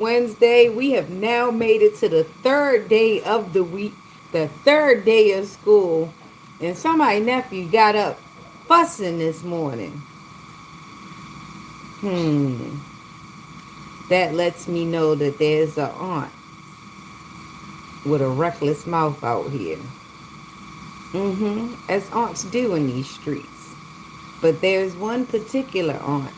Wednesday. We have now made it to the third day of the week, the third day of school. And somebody nephew got up fussing this morning. Hmm. That lets me know that there's a aunt with a reckless mouth out here. As aunts do in these streets. But there's one particular aunt.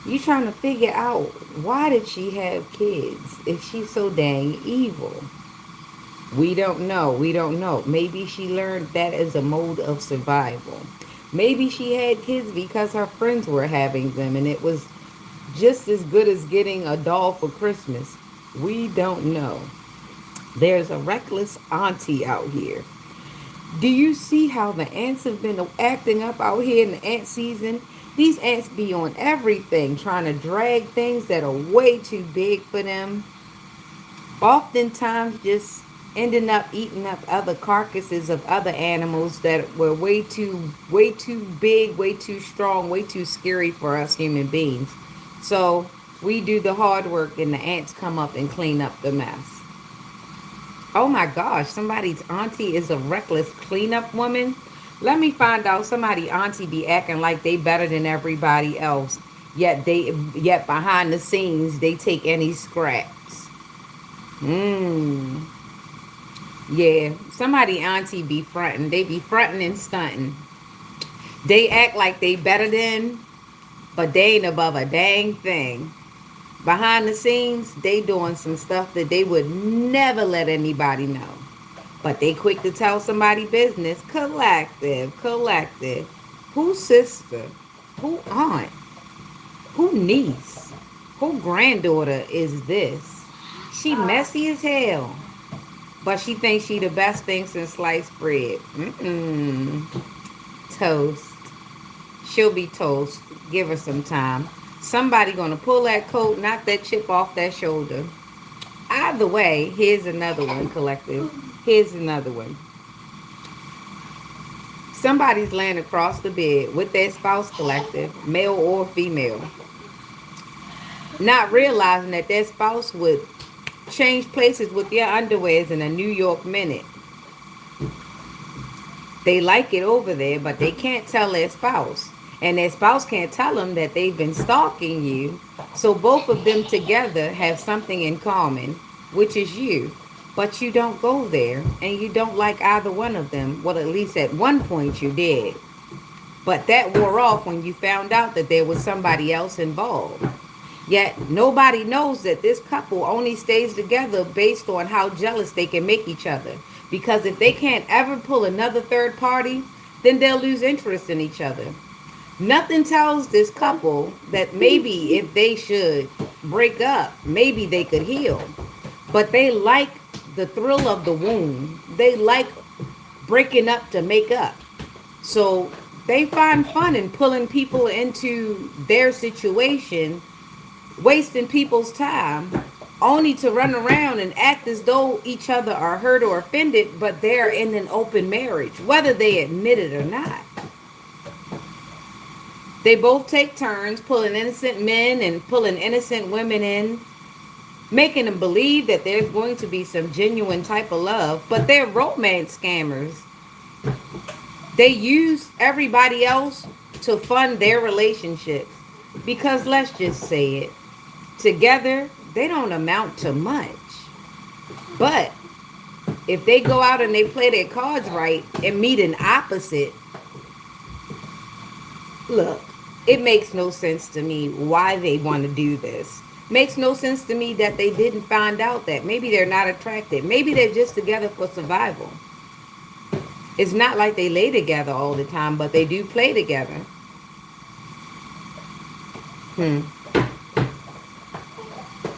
You trying to figure out why did she have kids if she's so dang evil? We don't know. We don't know. Maybe she learned that as a mode of survival. Maybe she had kids because her friends were having them and it was just as good as getting a doll for Christmas. We don't know. There's a reckless auntie out here. Do you see how the ants have been acting up out here in the ant season? These ants be on everything, trying to drag things that are way too big for them. Oftentimes just ending up eating up other carcasses of other animals that were way too big, way too strong, way too scary for us human beings. So we do the hard work and the ants come up and clean up the mess. Oh my gosh, somebody's auntie is a reckless cleanup woman. Let me find out somebody auntie be acting like they better than everybody else. Yet behind the scenes they take any scraps. Mmm. Yeah, somebody auntie be fronting. They be fronting and stunting. They act like they better than, but they ain't above a dang thing. Behind the scenes, they doing some stuff that they would never let anybody know. But they quick to tell somebody business. Collective, collective. Who sister? Who aunt? Who niece? Who granddaughter is this? She messy as hell. But she thinks she the best thing since sliced bread. Mm-mm. Toast. She'll be toast. Give her some time. Somebody gonna pull that coat, knock that chip off that shoulder. Either way, here's another one, collective. Here's another one. Somebody's laying across the bed with their spouse, collective, male or female, not realizing that their spouse would change places with their underwears in a New York minute. They like it over there, but they can't tell their spouse. And their spouse can't tell them that they've been stalking you. So both of them together have something in common, which is you. But you don't go there, and you don't like either one of them. Well, at least at one point you did. But that wore off when you found out that there was somebody else involved. Yet nobody knows that this couple only stays together based on how jealous they can make each other. Because if they can't ever pull another third party, then they'll lose interest in each other. Nothing tells this couple that maybe if they should break up, maybe they could heal. But they like the thrill of the wound. They like breaking up to make up. So they find fun in pulling people into their situation, wasting people's time, only to run around and act as though each other are hurt or offended, but they're in an open marriage, whether they admit it or not. They both take turns pulling innocent men and pulling innocent women in, making them believe that there's going to be some genuine type of love, but they're romance scammers. They use everybody else to fund their relationships because let's just say it, together they don't amount to much. But if they go out and they play their cards right and meet an opposite, look, it makes no sense to me why they want to do this. Makes no sense to me that they didn't find out that maybe they're not attracted. Maybe they're just together for survival. It's not like they lay together all the time, but they do play together. Hmm.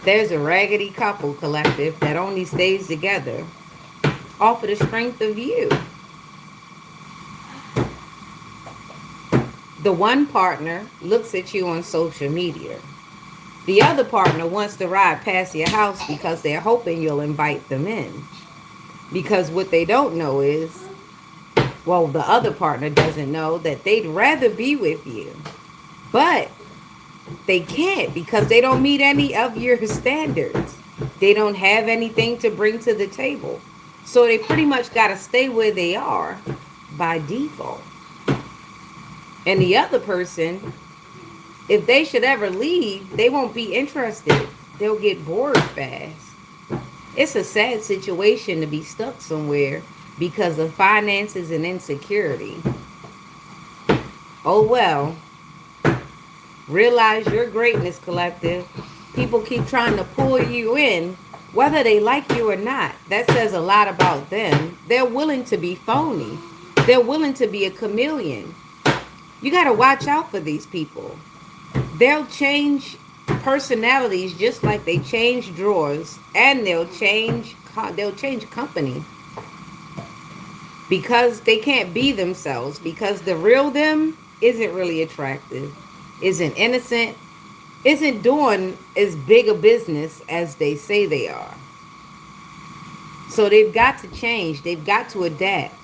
There's a raggedy couple collective that only stays together off of the strength of you. The one partner looks at you on social media. The other partner wants to ride past your house because they're hoping you'll invite them in. Because what they don't know is, the other partner doesn't know that they'd rather be with you. But They can't because they don't meet any of your standards. They don't have anything to bring to the table. So they pretty much got to stay where they are by default. And the other person, if they should ever leave, they won't be interested. They'll get bored fast. It's a sad situation to be stuck somewhere because of finances and insecurity. Oh well, realize your greatness, collective. People keep trying to pull you in, whether they like you or not. That says a lot about them. They're willing to be phony. They're willing to be a chameleon. You got to watch out for these people. They'll change personalities just like they change drawers, and they'll change company because they can't be themselves, because the real them isn't really attractive, isn't innocent, isn't doing as big a business as they say they are. So they've got to change. They've got to adapt.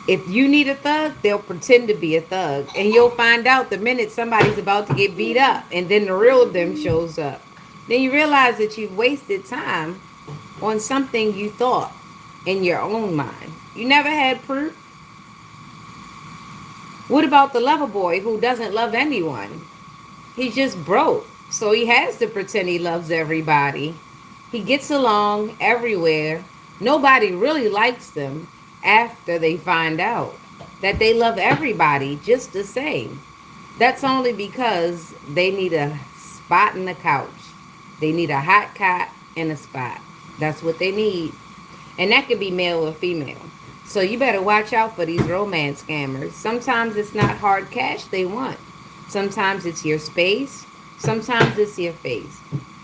If you need a thug, they'll pretend to be a thug. And you'll find out the minute somebody's about to get beat up and then the real them shows up. Then you realize that you've wasted time on something you thought in your own mind. You never had proof. What about the lover boy who doesn't love anyone? He's just broke. So he has to pretend he loves everybody. He gets along everywhere. Nobody really likes them after they find out that they love everybody just the same. That's only because they need a spot in the couch. They need a hot cot and a spot. That's what they need. And that could be male or female. So you better watch out for these romance scammers. Sometimes it's not hard cash they want. Sometimes it's your space. Sometimes it's your face.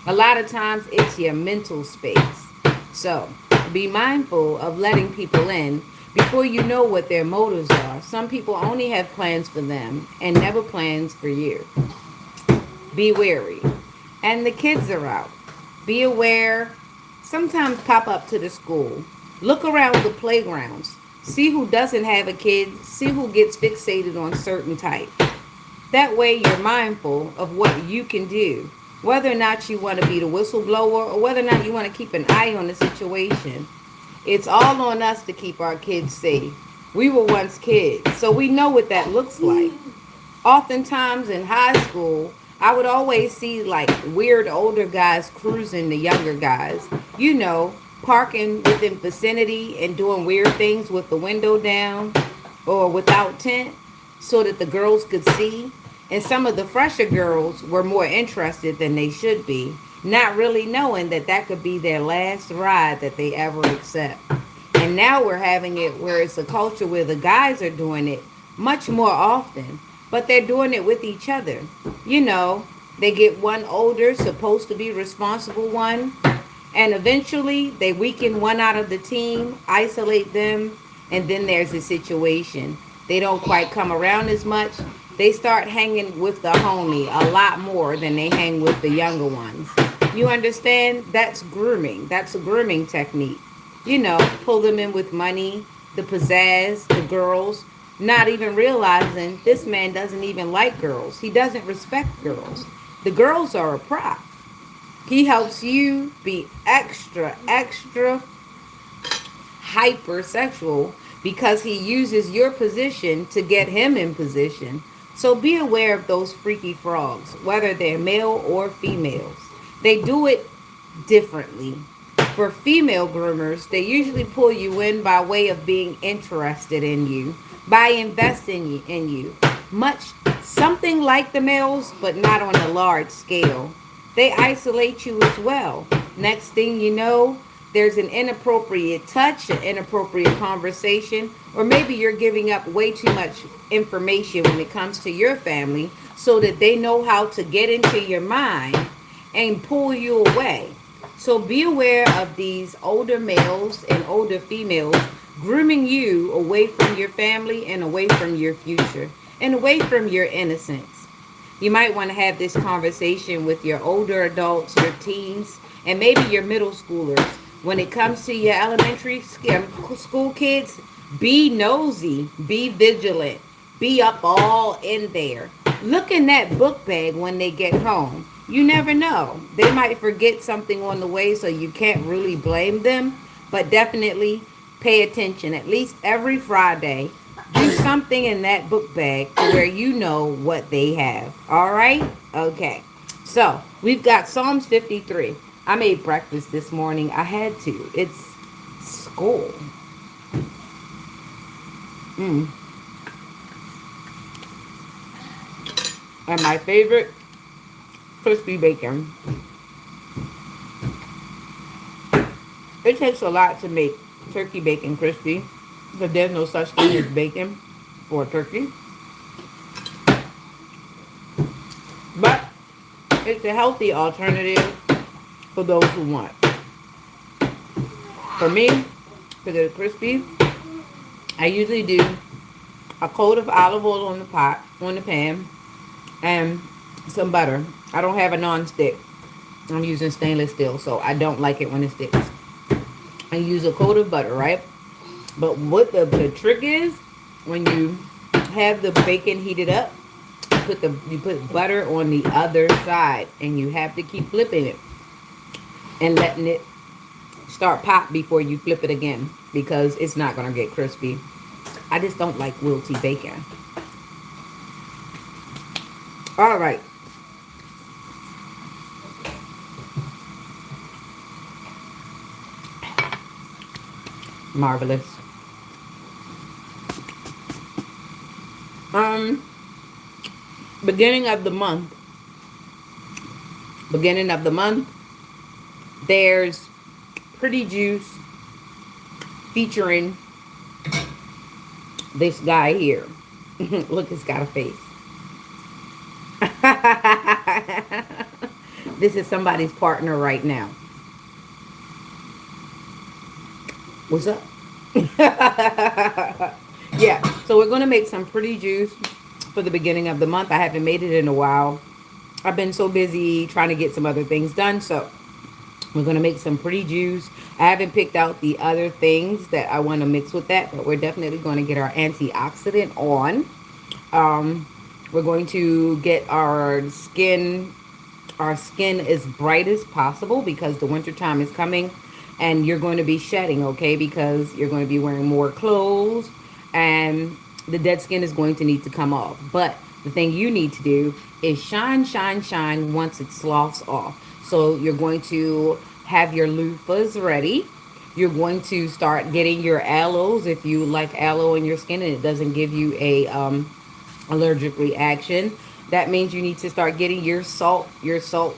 A lot of times it's your mental space. So be mindful of letting people in before you know what their motives are. Some people only have plans for them and never plans for you. Be wary. And the kids are out. Be aware. Sometimes pop up to the school. Look around the playgrounds. See who doesn't have a kid. See who gets fixated on certain type. That way you're mindful of what you can do. Whether or not you want to be the whistleblower or whether or not you want to keep an eye on the situation. It's all on us to keep our kids safe. We were once kids, so we know what that looks like. Oftentimes in high school, I would always see like weird older guys cruising the younger guys. You know, parking within vicinity and doing weird things with the window down or without tent so that the girls could see. And some of the fresher girls were more interested than they should be, not really knowing that that could be their last ride that they ever accept. And now we're having it where it's a culture where the guys are doing it much more often, but they're doing it with each other. You know, they get one older, supposed to be responsible one, and eventually they weaken one out of the team, isolate them, and then there's a situation. They don't quite come around as much. They start hanging with the homie a lot more than they hang with the younger ones. You understand? That's grooming. That's a grooming technique. You know, pull them in with money, the pizzazz, the girls, not even realizing this man doesn't even like girls. He doesn't respect girls. The girls are a prop. He helps you be extra hypersexual because he uses your position to get him in position. So be aware of those freaky frogs, whether they're male or females. They do it differently. For female groomers, they usually pull you in by way of being interested in you, by investing in you. Something like the males, but not on a large scale. They isolate you as well. Next thing you know, there's an inappropriate touch, an inappropriate conversation, or maybe you're giving up way too much information when it comes to your family so that they know how to get into your mind and pull you away. So be aware of these older males and older females grooming you away from your family and away from your future and away from your innocence. You might want to have this conversation with your older adults, your teens, and maybe your middle schoolers. When it comes to your elementary school kids, be nosy, be vigilant, be up all in there. Look in that book bag when they get home. You never know. They might forget something on the way, so you can't really blame them. But definitely pay attention. At least every Friday, do something in that book bag to where you know what they have. All right? Okay. So we've got Psalms 53. I made breakfast this morning. I had to. It's school. Mm. And my favorite, crispy bacon. It takes a lot to make turkey bacon crispy, but there's no such thing as bacon for turkey. But it's a healthy alternative for those who want. For me, to get it crispy, I usually do a coat of olive oil on the pan, and some butter. I don't have a non-stick. I'm using stainless steel, so I don't like it when it sticks. I use a coat of butter, right? But what the trick is, when you have the bacon heated up, you put butter on the other side, and you have to keep flipping it and letting it start pop before you flip it again, because it's not gonna get crispy. I just don't like wilty bacon. All right. Marvelous. Beginning of the month. Beginning of the month. There's Pretty Juice featuring this guy here. Look, it's got a face. This is somebody's partner right now. What's up? Yeah, so we're going to make some Pretty Juice for the beginning of the month. I haven't made it in a while. I've been so busy trying to get some other things done, so we're going to make some Pretty Juice. I haven't picked out the other things that I want to mix with that, but we're definitely going to get our antioxidant on. We're going to get our skin as bright as possible, because the winter time is coming and you're going to be shedding, okay? Because you're going to be wearing more clothes and the dead skin is going to need to come off. But the thing you need to do is shine, shine, shine once it sloughs off. So you're going to have your loofahs ready. You're going to start getting your aloes if you like aloe in your skin and it doesn't give you a allergic reaction. That means you need to start getting your salt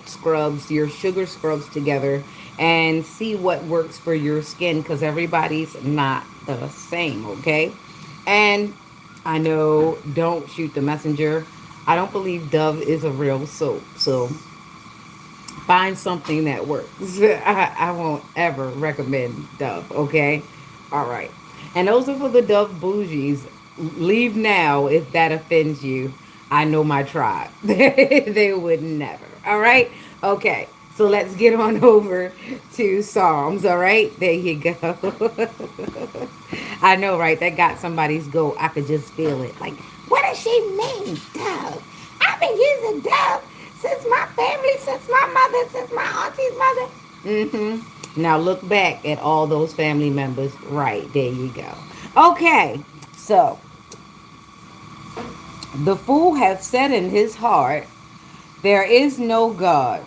scrubs, your sugar scrubs together and see what works for your skin, because everybody's not the same, okay? And I know, don't shoot the messenger. I don't believe Dove is a real soap, so find something that works. I won't ever recommend Dove, okay? All right. And those are for the Dove bougies. Leave now if that offends you. I know my tribe. They would never. All right? Okay. So let's get on over to Psalms. All right? There you go. I know, right? That got somebody's goat. I could just feel it. Like, what does she mean, Dove? I've been using Dove since my family, since my mother, since my auntie's mother. Mm-hmm. Now look back at all those family members. Right. There you go. Okay. So, the fool hath said in his heart, there is no God.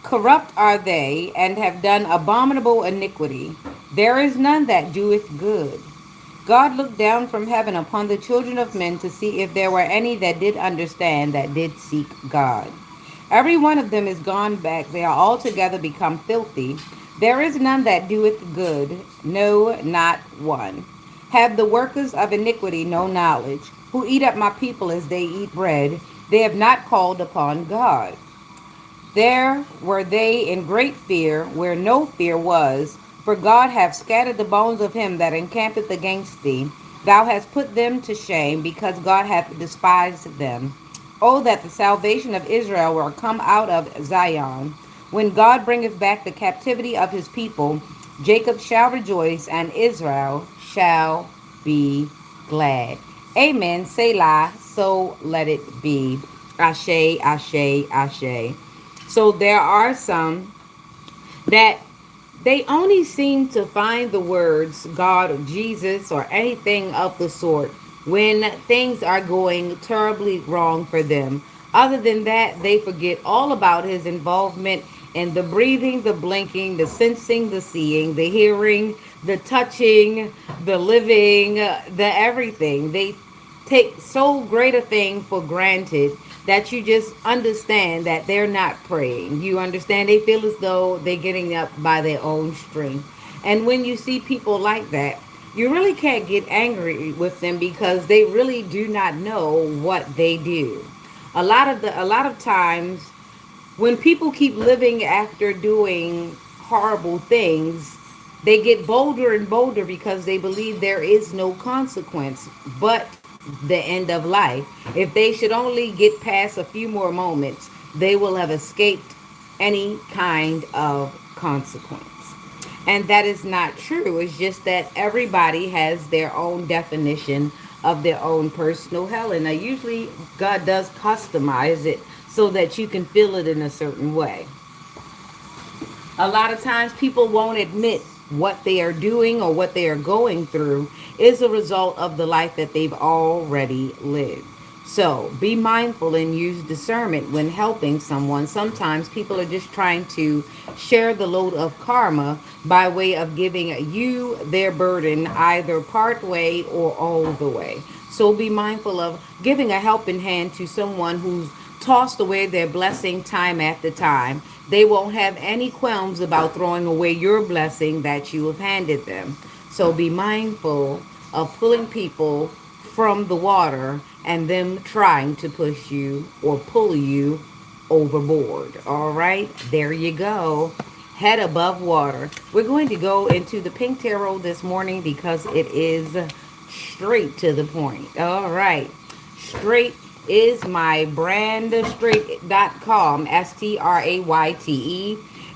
Corrupt are they, and have done abominable iniquity. There is none that doeth good. God looked down from heaven upon the children of men to see if there were any that did understand, that did seek God. Every one of them is gone back. They are altogether become filthy. There is none that doeth good, no, not one. Have the workers of iniquity no knowledge, who eat up my people as they eat bread? They have not called upon God. There were they in great fear, where no fear was, for God hath scattered the bones of him that encampeth against thee. Thou hast put them to shame, because God hath despised them. Oh, that the salvation of Israel were come out of Zion. When God bringeth back the captivity of his people, Jacob shall rejoice, and Israel shall be glad. Amen. Selah. So let it be. Ashe, ashe, ashe. So there are some that they only seem to find the words God or Jesus or anything of the sort when things are going terribly wrong for them. Other than that, they forget all about his involvement in the breathing, the blinking, the sensing, the seeing, the hearing, the touching, the living, the everything. They take so great a thing for granted that you just understand that they're not praying. You understand they feel as though they're getting up by their own strength. And when you see people like that, you really can't get angry with them because they really do not know what they do. A lot of times when people keep living after doing horrible things, they get bolder and bolder because they believe there is no consequence but the end of life. If they should only get past a few more moments, they will have escaped any kind of consequence. And that is not true. It's just that everybody has their own definition of their own personal hell. And usually God does customize it so that you can feel it in a certain way. A lot of times people won't admit what they are doing or what they are going through is a result of the life that they've already lived. So be mindful and use discernment when helping someone. Sometimes people are just trying to share the load of karma by way of giving you their burden either part way or all the way. So be mindful of giving a helping hand to someone who's tossed away their blessing time after time. They won't have any qualms about throwing away your blessing that you have handed them. So be mindful of pulling people from the water and them trying to push you or pull you overboard. All right, there you go. Head above water. We're going to go into the pink tarot this morning because it is straight to the point. All right. Straight is my brand, straight.com, STRAYTE.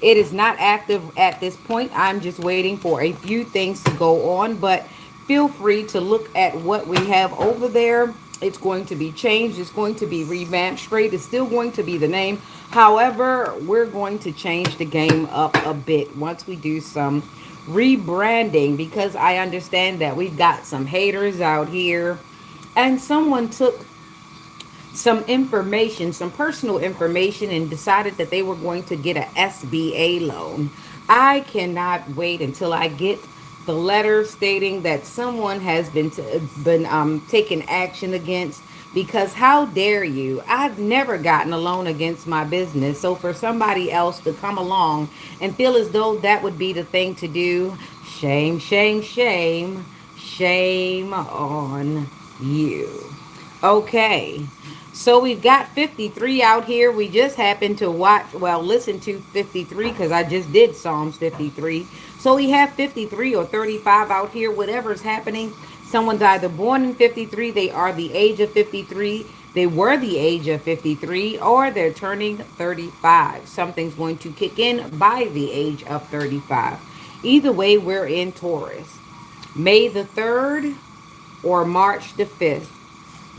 It is not active at this point. I'm just waiting for a few things to go on, but feel free to look at what we have over there. It's going to be changed. It's going to be revamped. Straight is still going to be the name. However, we're going to change the game up a bit once we do some rebranding because I understand that we've got some haters out here and someone took some information, some personal information, and decided that they were going to get a SBA loan. I cannot wait until I get the letter stating that someone has been taken action against. Because how dare you? I've never gotten a loan against my business. So for somebody else to come along and feel as though that would be the thing to do, shame, shame, shame, shame on you. Okay. So we've got 53 out here. We just happened to listen to 53 because I just did Psalms 53. So we have 53 or 35 out here, whatever's happening. Someone's either born in 53, they are the age of 53, they were the age of 53, or they're turning 35. Something's going to kick in by the age of 35. Either way, we're in Taurus. May the 3rd or March the 5th.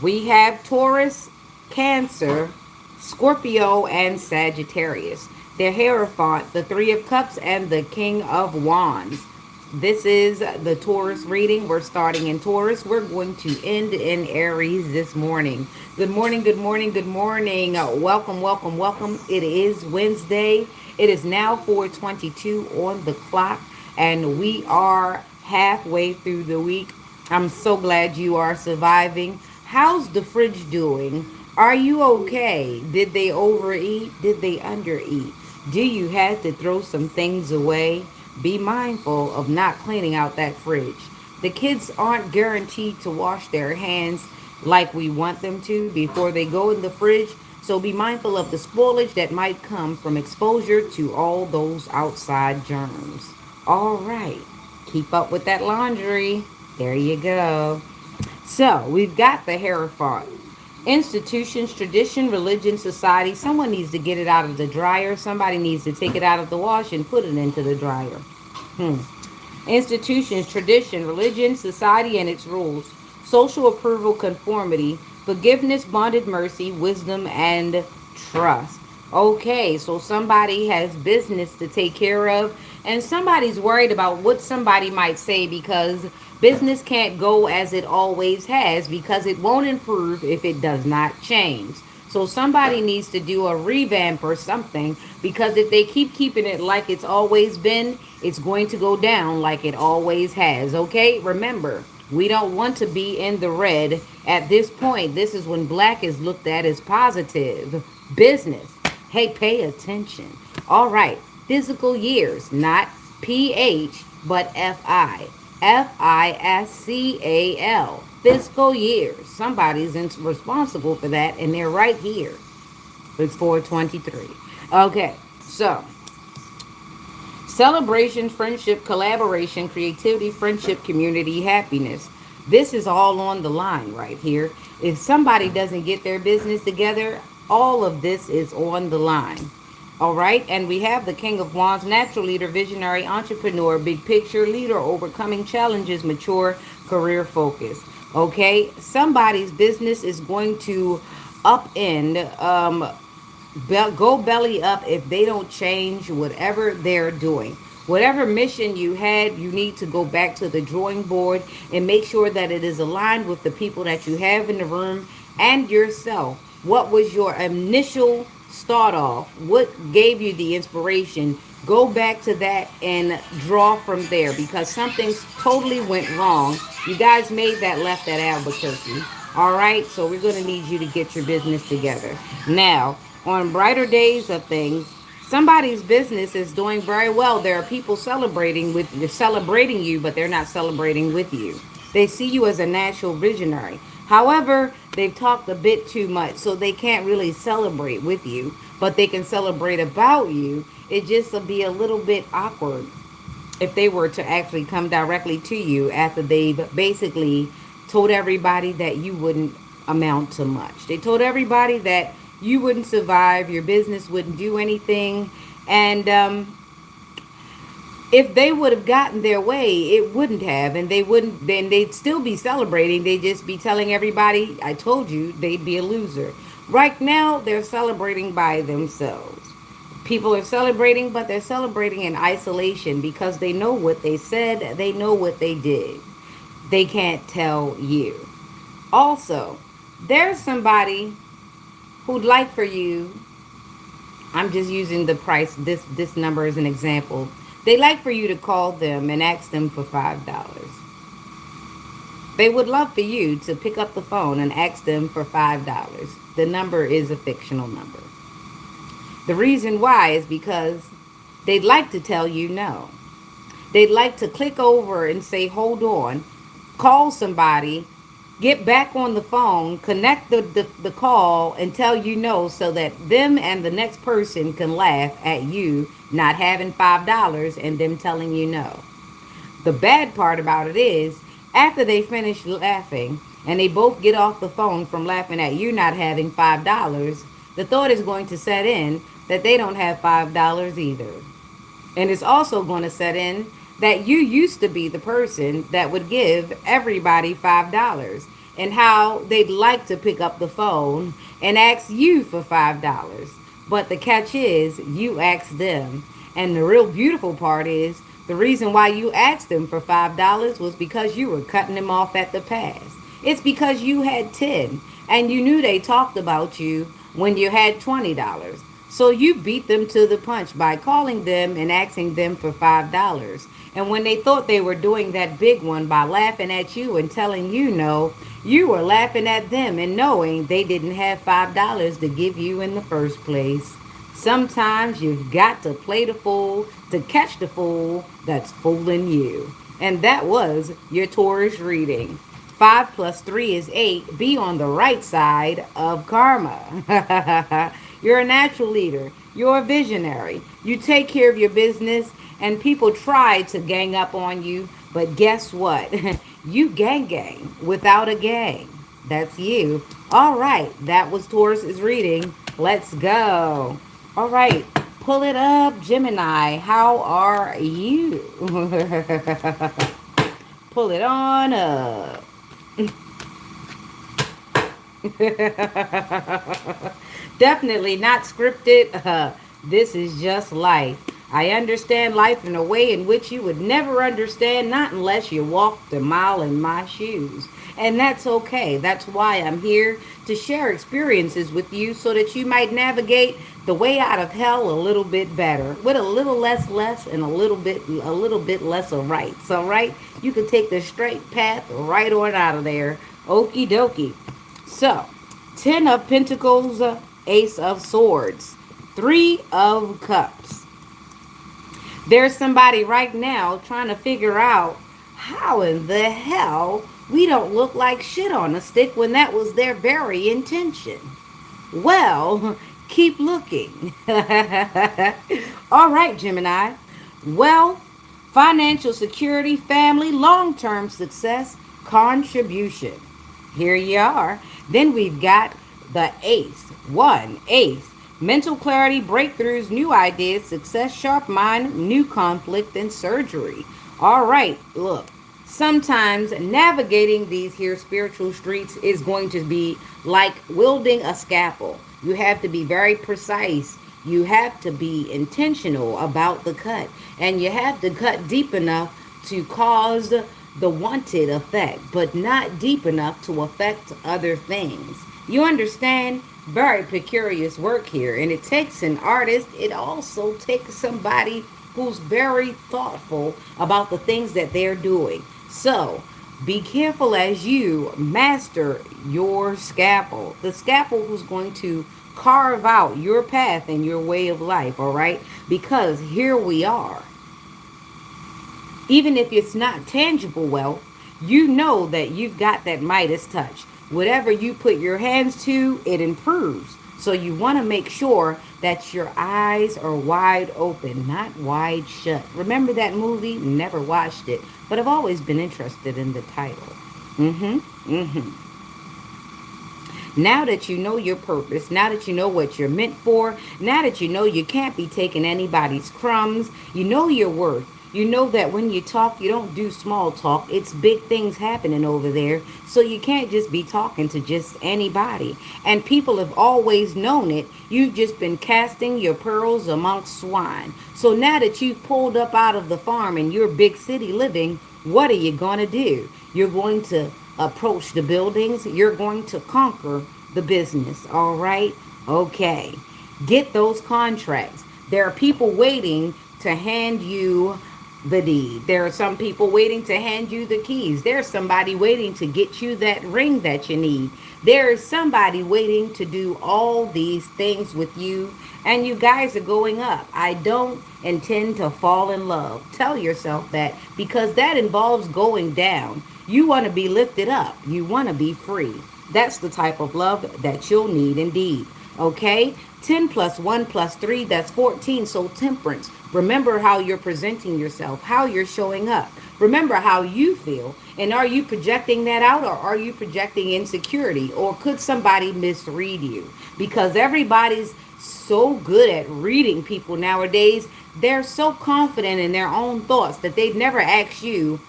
We have Taurus, Cancer, Scorpio, and Sagittarius. Their hierophant, the Three of Cups, and the King of Wands. This is the Taurus reading. We're starting in Taurus. We're going to end in Aries this morning. Good morning, good morning, good morning. Welcome, welcome, welcome. It is Wednesday. It is now 4:22 on the clock, and we are halfway through the week. I'm so glad you are surviving. How's the fridge doing? Are you okay? Did they overeat? Did they undereat? Do you have to throw some things away? Be mindful of not cleaning out that fridge. The kids aren't guaranteed to wash their hands like we want them to before they go in the fridge. So be mindful of the spoilage that might come from exposure to all those outside germs. All right. Keep up with that laundry. There you go. So we've got the Hierophant. Institutions, tradition, religion, society. Someone needs to get it out of the dryer. Somebody needs to take it out of the wash and put it into the dryer. Institutions, tradition, religion, society, and its rules. Social approval, conformity. Forgiveness, bonded mercy, wisdom, and trust. Okay, so somebody has business to take care of, and somebody's worried about what somebody might say because business can't go as it always has because it won't improve if it does not change. So somebody needs to do a revamp or something because if they keep keeping it like it's always been, it's going to go down like it always has. Okay? Remember, we don't want to be in the red at this point. This is when black is looked at as positive business. Hey, pay attention. All right. Physical years, not PH, but FI. FISCAL. Fiscal years. Somebody's responsible for that, and they're right here. It's 423. Okay, so celebration, friendship, collaboration, creativity, friendship, community, happiness. This is all on the line right here. If somebody doesn't get their business together, all of this is on the line. All right, and we have the King of Wands, natural leader, visionary, entrepreneur, big picture, leader, overcoming challenges, mature, career focus. Okay, somebody's business is going to upend, go belly up if they don't change whatever they're doing. Whatever mission you had, you need to go back to the drawing board and make sure that it is aligned with the people that you have in the room and yourself. What was your initial start off? What gave you the inspiration? Go back to that and draw from there because something's totally went wrong. You guys made that left at Albuquerque. All right, so we're going to need you to get your business together. Now, on brighter days of things, somebody's business is doing very well. There are people they're celebrating you, but they're not celebrating with you. They see you as a natural visionary. However, they've talked a bit too much, so they can't really celebrate with you, but they can celebrate about you. It just will be a little bit awkward if they were to actually come directly to you after they've basically told everybody that you wouldn't amount to much. They told everybody that you wouldn't survive, your business wouldn't do anything, and if they would have gotten their way, it wouldn't have, and they wouldn't. Then they'd still be celebrating. They'd just be telling everybody, "I told you," they'd be a loser. Right now, they're celebrating by themselves. People are celebrating, but they're celebrating in isolation because they know what they said, they know what they did. They can't tell you. Also, there's somebody who'd like for you. I'm just using the price, this number as an example. They like for you to call them and ask them for $5. They would love for you to pick up the phone and ask them for $5. The number is a fictional number. The reason why is because they'd like to tell you no. They'd like to click over and say, hold on, call somebody, get back on the phone, connect the call, and tell you no so that them and the next person can laugh at you not having $5 and them telling you no. The bad part about it is, after they finish laughing and they both get off the phone from laughing at you not having $5, the thought is going to set in that they don't have $5 either. And it's also going to set in that you used to be the person that would give everybody $5 and how they'd like to pick up the phone and ask you for $5. But the catch is you asked them. And the real beautiful part is the reason why you asked them for $5 was because you were cutting them off at the pass. It's because you had 10 and you knew they talked about you when you had $20. So you beat them to the punch by calling them and asking them for $5. And when they thought they were doing that big one by laughing at you and telling you no, you were laughing at them and knowing they didn't have $5 to give you in the first place. Sometimes you've got to play the fool to catch the fool that's fooling you. And that was your Taurus reading. 5 plus 3 is 8. Be on the right side of karma. You're a natural leader. You're a visionary. You take care of your business, and people try to gang up on you. But guess what? You gang without a gang. That's you. All right. That was Taurus's reading. Let's go. All right. Pull it up, Gemini. How are you? Pull it on up. Definitely not scripted. This is just life. I understand life in a way in which you would never understand, not unless you walked a mile in my shoes. And that's okay. That's why I'm here to share experiences with you so that you might navigate the way out of hell a little bit better, with a little less and a little bit less of right. So right, you can take the straight path right on out of there. Okie dokie. So, 10 of Pentacles, Ace of Swords, 3 of Cups. There's somebody right now trying to figure out how in the hell we don't look like shit on a stick when that was their very intention. Well, keep looking. All right, Gemini. Wealth, financial security, family, long term success, contribution. Here you are. Then we've got the ace. One, ace. Mental clarity, breakthroughs, new ideas, success, sharp mind, new conflict, and surgery. All right, look. Sometimes navigating these here spiritual streets is going to be like wielding a scalpel. You have to be very precise. You have to be intentional about the cut. And you have to cut deep enough to cause the wanted effect, but not deep enough to affect other things. You understand? Very precarious work here, and it takes an artist. It also takes somebody who's very thoughtful about the things that they're doing. So, be careful as you master your scalpel. The scalpel who's going to carve out your path and your way of life, all right? Because here we are. Even if it's not tangible wealth, you know that you've got that Midas touch. Whatever you put your hands to, it improves. So you want to make sure that your eyes are wide open, not wide shut. Remember that movie? Never watched it, but I've always been interested in the title. Mm-hmm. Mm-hmm. Now that you know your purpose, now that you know what you're meant for, now that you know you can't be taking anybody's crumbs, you know your worth. You know that when you talk, you don't do small talk. It's big things happening over there. So you can't just be talking to just anybody. And people have always known it. You've just been casting your pearls amongst swine. So now that you've pulled up out of the farm and you're big city living, what are you going to do? You're going to approach the buildings. You're going to conquer the business. All right? Okay. Get those contracts. There are people waiting to hand you the deed. There are some people waiting to hand you the keys. There's somebody waiting to get you that ring that you need. There is somebody waiting to do all these things with you, and you guys are going up. I don't intend to fall in love. Tell yourself that, because that involves going down. You want to be lifted up. You want to be free. That's the type of love that you'll need indeed. Okay? 10 plus 1 plus 3, that's 14. So temperance. Remember how you're presenting yourself, how you're showing up. Remember how you feel. And are you projecting that out, or are you projecting insecurity? Or could somebody misread you? Because everybody's so good at reading people nowadays. They're so confident in their own thoughts that they'd never ask you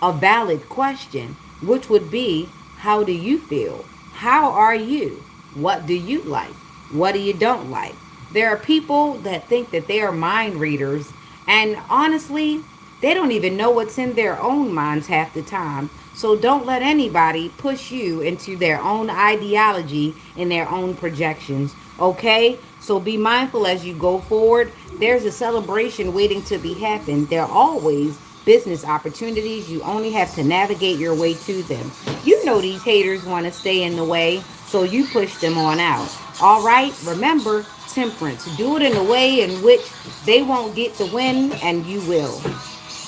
a valid question, which would be, how do you feel? How are you? What do you like? What do you don't like? There are people that think that they are mind readers, and honestly, they don't even know what's in their own minds half the time. So don't let anybody push you into their own ideology and their own projections. Okay? So be mindful as you go forward. There's a celebration waiting to be happened. There are always business opportunities. You only have to navigate your way to them. You know these haters want to stay in the way, so you push them on out. All right? Remember, temperance. Do it in a way in which they won't get the win and you will.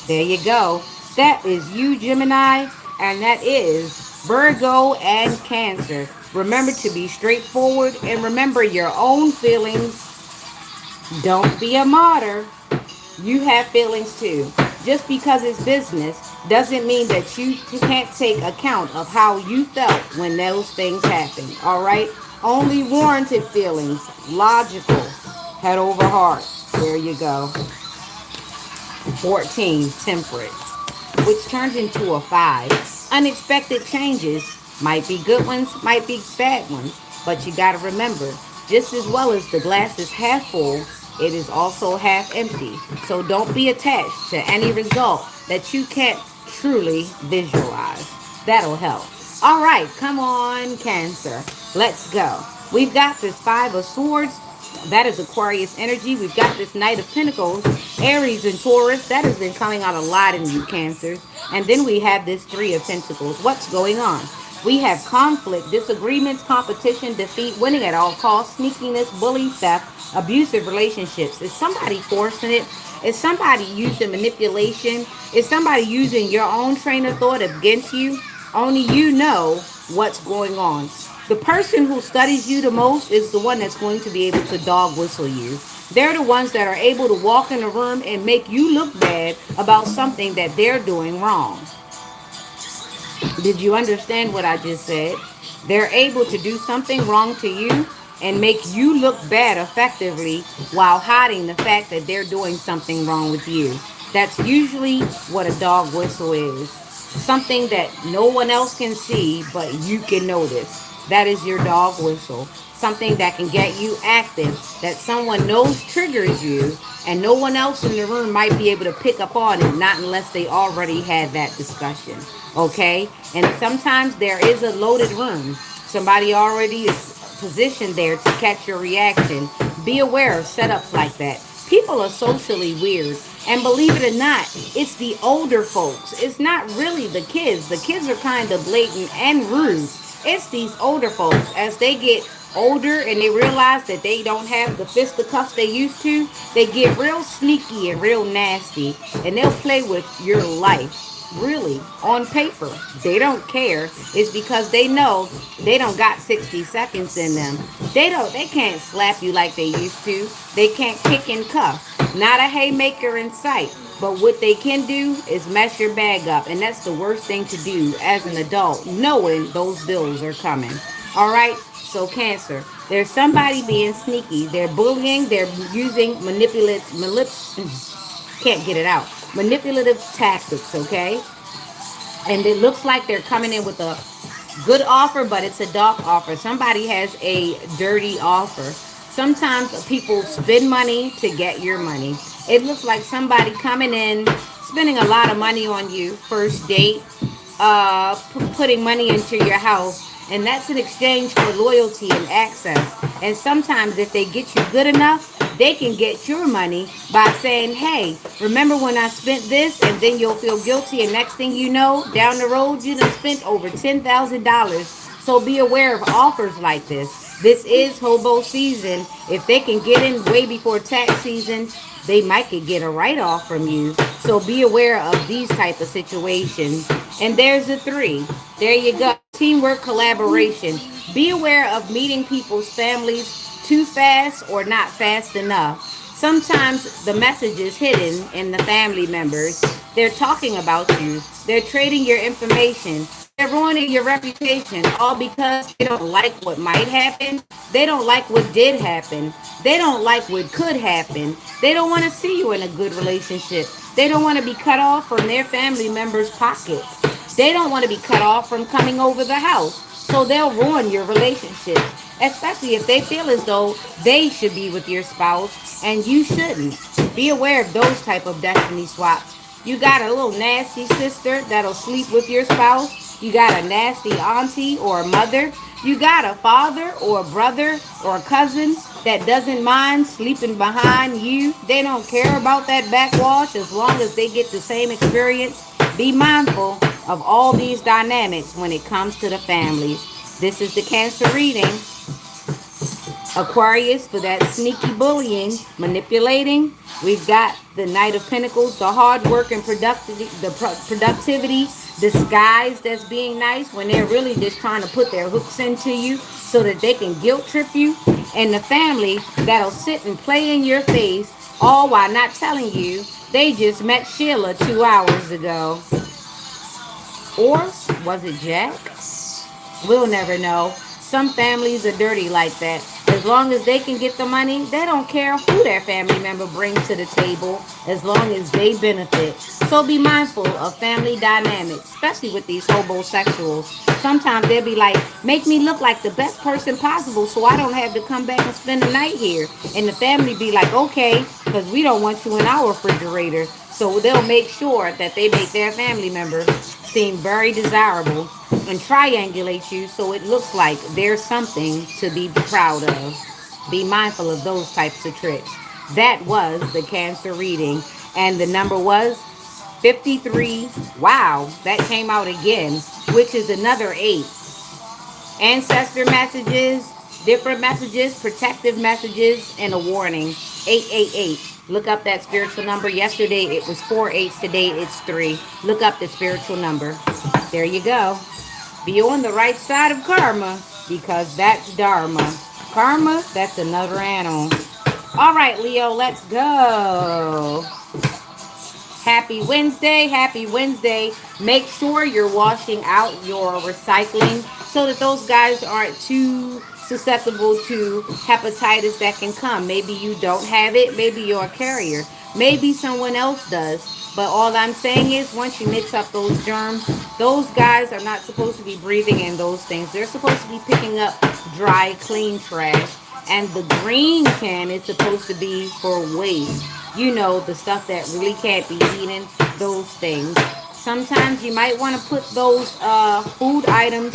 There you go. That is you, Gemini, and that is Virgo and Cancer. Remember to be straightforward and remember your own feelings. Don't be a martyr. You have feelings too. Just because it's business doesn't mean that you can't take account of how you felt when those things happen. All right? Only warranted feelings. Logical. Head over heart. There you go. 14, temperance, which turns into a 5. Unexpected changes. Might be good ones, might be bad ones. But you got to remember, just as well as the glass is half full, it is also half empty. So don't be attached to any result that you can't truly visualize. That'll help. All right, come on, Cancer. Let's go. We've got this Five of Swords. That is Aquarius energy. We've got this Knight of Pentacles, Aries and Taurus. That has been coming out a lot in you, Cancers. And then we have this Three of Pentacles. What's going on? We have conflict, disagreements, competition, defeat, winning at all costs, sneakiness, bully, theft, abusive relationships. Is somebody forcing it? Is somebody using manipulation? Is somebody using your own train of thought against you? Only you know what's going on. The person who studies you the most is the one that's going to be able to dog whistle you. They're the ones that are able to walk in a room and make you look bad about something that they're doing wrong. Did you understand what I just said? They're able to do something wrong to you and make you look bad effectively while hiding the fact that they're doing something wrong with you. That's usually what a dog whistle is. Something that no one else can see, but you can notice. That is your dog whistle. Something that can get you active, that someone knows triggers you, and no one else in the room might be able to pick up on it, not unless they already had that discussion. Okay? And sometimes there is a loaded room. Somebody already is positioned there to catch your reaction. Be aware of setups like that. People are socially weird. And believe it or not, it's the older folks. It's not really the kids. The kids are kind of blatant and rude. It's these older folks. As they get older and they realize that they don't have the fisticuffs they used to, they get real sneaky and real nasty. And they'll play with your life. Really, on paper, they don't care. It's because they know they don't got 60 seconds in them. They can't slap you like they used to. They can't kick and cuff. Not a haymaker in sight. But what they can do is mess your bag up. And that's the worst thing to do as an adult, knowing those bills are coming. All right? So Cancer, there's somebody being sneaky. They're bullying. They're using can't get it out. Manipulative tactics, okay? And it looks like they're coming in with a good offer, but it's a dark offer. Somebody has a dirty offer. Sometimes people spend money to get your money. It looks like somebody coming in, spending a lot of money on you, first date, putting money into your house, and that's in exchange for loyalty and access. And sometimes if they get you good enough, they can get your money by saying, hey, remember when I spent this? And then you'll feel guilty, and next thing you know, down the road, you done spent over $10,000. So be aware of offers like this. This is hobo season. If they can get in way before tax season, they might could get a write-off from you. So be aware of these type of situations. And there's a 3. There you go. Teamwork, collaboration. Be aware of meeting people's families too fast or not fast enough. Sometimes the message is hidden in the family members. They're talking about you. They're trading your information. They're ruining your reputation, all because they don't like what might happen. They don't like what did happen. They don't like what could happen. They don't want to see you in a good relationship. They don't want to be cut off from their family members' pockets. They don't want to be cut off from coming over the house. So they'll ruin your relationship, especially if they feel as though they should be with your spouse and you shouldn't. Be aware of those type of destiny swaps. You got a little nasty sister that'll sleep with your spouse. You got a nasty auntie or a mother. You got a father or a brother or a cousin that doesn't mind sleeping behind you. They don't care about that backwash as long as they get the same experience. Be mindful of all these dynamics when it comes to the families. This is the Cancer reading. Aquarius for that sneaky bullying, manipulating. We've got the Knight of Pentacles, the hard work and productivity disguised as being nice when they're really just trying to put their hooks into you so that they can guilt trip you. And the family that'll sit and play in your face all while not telling you they just met Sheila 2 hours ago. Or was it Jack? We'll never know. Some families are dirty like that. As long as they can get the money, they don't care who their family member brings to the table, as long as they benefit. So be mindful of family dynamics, especially with these homosexuals. sometimes they'll be like, make me look like the best person possible so I don't have to come back and spend the night here. And the family be like, okay, because we don't want you in our refrigerator. So they'll make sure that they make their family member seem very desirable and triangulate you so it looks like there's something to be proud of. Be mindful of those types of tricks. That was the Cancer reading. And the number was 53. Wow, that came out again, which is another 8. Ancestor messages, different messages, protective messages, and a warning. 888. Look up that spiritual number. Yesterday it was 4 eights. Today it's 3. Look up the spiritual number. There you go. Be on the right side of karma because that's dharma. Karma, that's another animal. All right, Leo, let's go. Happy Wednesday. Happy Wednesday. Make sure you're washing out your recycling so that those guys aren't too susceptible to hepatitis that can come. Maybe you don't have it. Maybe you're a carrier. Maybe someone else does. But all I'm saying is once you mix up those germs, those guys are not supposed to be breathing in those things. They're supposed to be picking up dry, clean trash. And the green can is supposed to be for waste. You know, the stuff that really can't be eaten, those things. Sometimes you might want to put those food items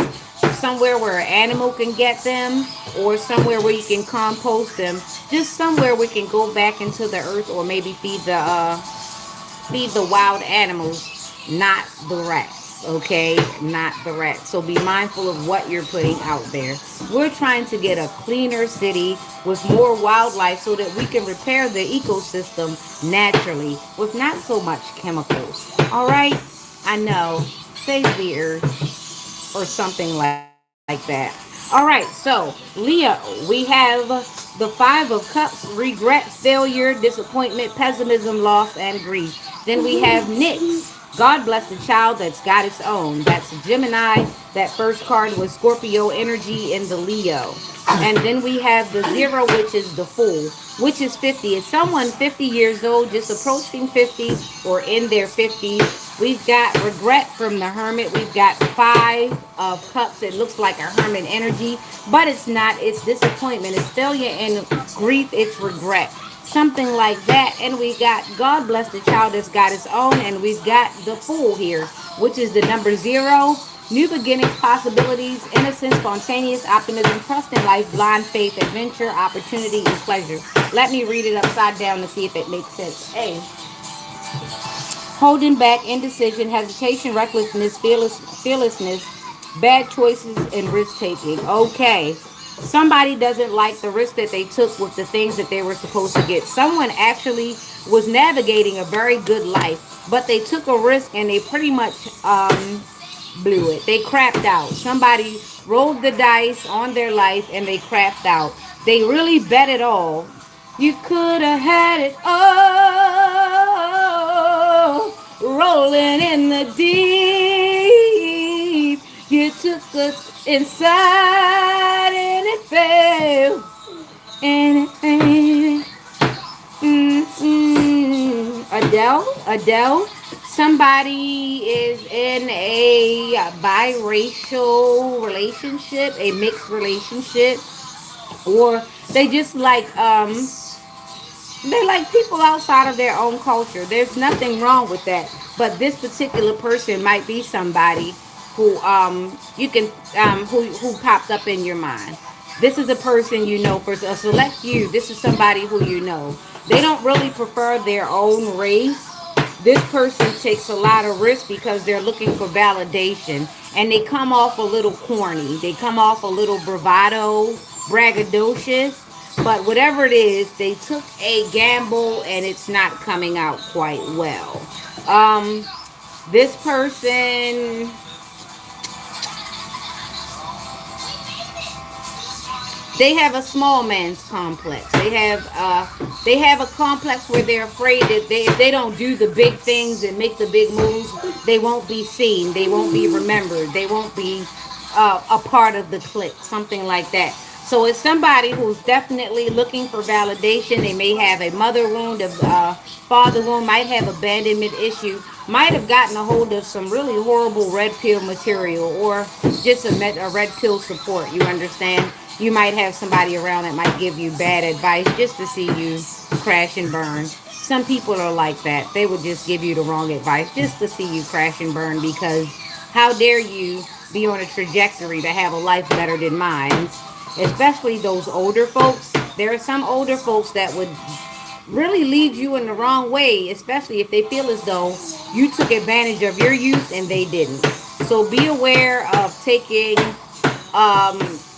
somewhere where an animal can get them or somewhere where you can compost them. Just somewhere we can go back into the earth or maybe feed the wild animals, not the rats, okay? Not the rats. So be mindful of what you're putting out there. We're trying to get a cleaner city with more wildlife so that we can repair the ecosystem naturally with not so much chemicals. All right? I know. Save the earth or something like that. All right, so Leo, we have the Five of Cups: regret, failure, disappointment, pessimism, loss, and grief. Then we have Nyx. God bless the child that's got its own. That's Gemini. That first card was Scorpio energy in the Leo. And then we have the Zero, which is the Fool, which is 50. It's someone 50 years old, just approaching 50 or in their 50s. We've got regret from the Hermit. We've got Five of Cups. It looks like a Hermit energy, but it's not. It's disappointment. It's failure and grief. It's regret. Something like that. And we got God bless the child that's got its own. And we've got the Fool here, which is the number 0. New beginnings, possibilities, innocence, spontaneous optimism, trust in life, blind faith, adventure, opportunity, and pleasure. Let me read it upside down to see if it makes sense. A. Holding back, indecision, hesitation, recklessness, fearlessness, bad choices, and risk taking. Okay. Somebody doesn't like the risk that they took with the things that they were supposed to get. Someone actually was navigating a very good life, but they took a risk and they pretty much blew it. They crapped out. Somebody rolled the dice on their life and they crapped out. They really bet it all. You could have had it all, rolling in the deep. You took the inside and it failed. And it Adele. Somebody is in a biracial relationship, a mixed relationship, or they just they like people outside of their own culture. There's nothing wrong with that. But this particular person might be somebody who you can who popped up in your mind. This is a person you know for a select few. This is somebody who you know. They don't really prefer their own race. This person takes a lot of risk because they're looking for validation, and they come off a little corny. They come off a little bravado, braggadocious. But whatever it is, they took a gamble and it's not coming out quite well. This person, they have a small man's complex. They have a complex where they're afraid that if they don't do the big things and make the big moves, they won't be seen. They won't be remembered. They won't be a part of the clique. Something like that. So it's somebody who's definitely looking for validation. They may have a mother wound, a father wound, might have abandonment issue, might have gotten a hold of some really horrible red pill material, or just a red pill support. You understand? You might have somebody around that might give you bad advice just to see you crash and burn. Some people are like that. They would just give you the wrong advice just to see you crash and burn, because how dare you be on a trajectory to have a life better than mine? Especially those older folks. There are some older folks that would really lead you in the wrong way, especially if they feel as though you took advantage of your youth and they didn't. So be aware of taking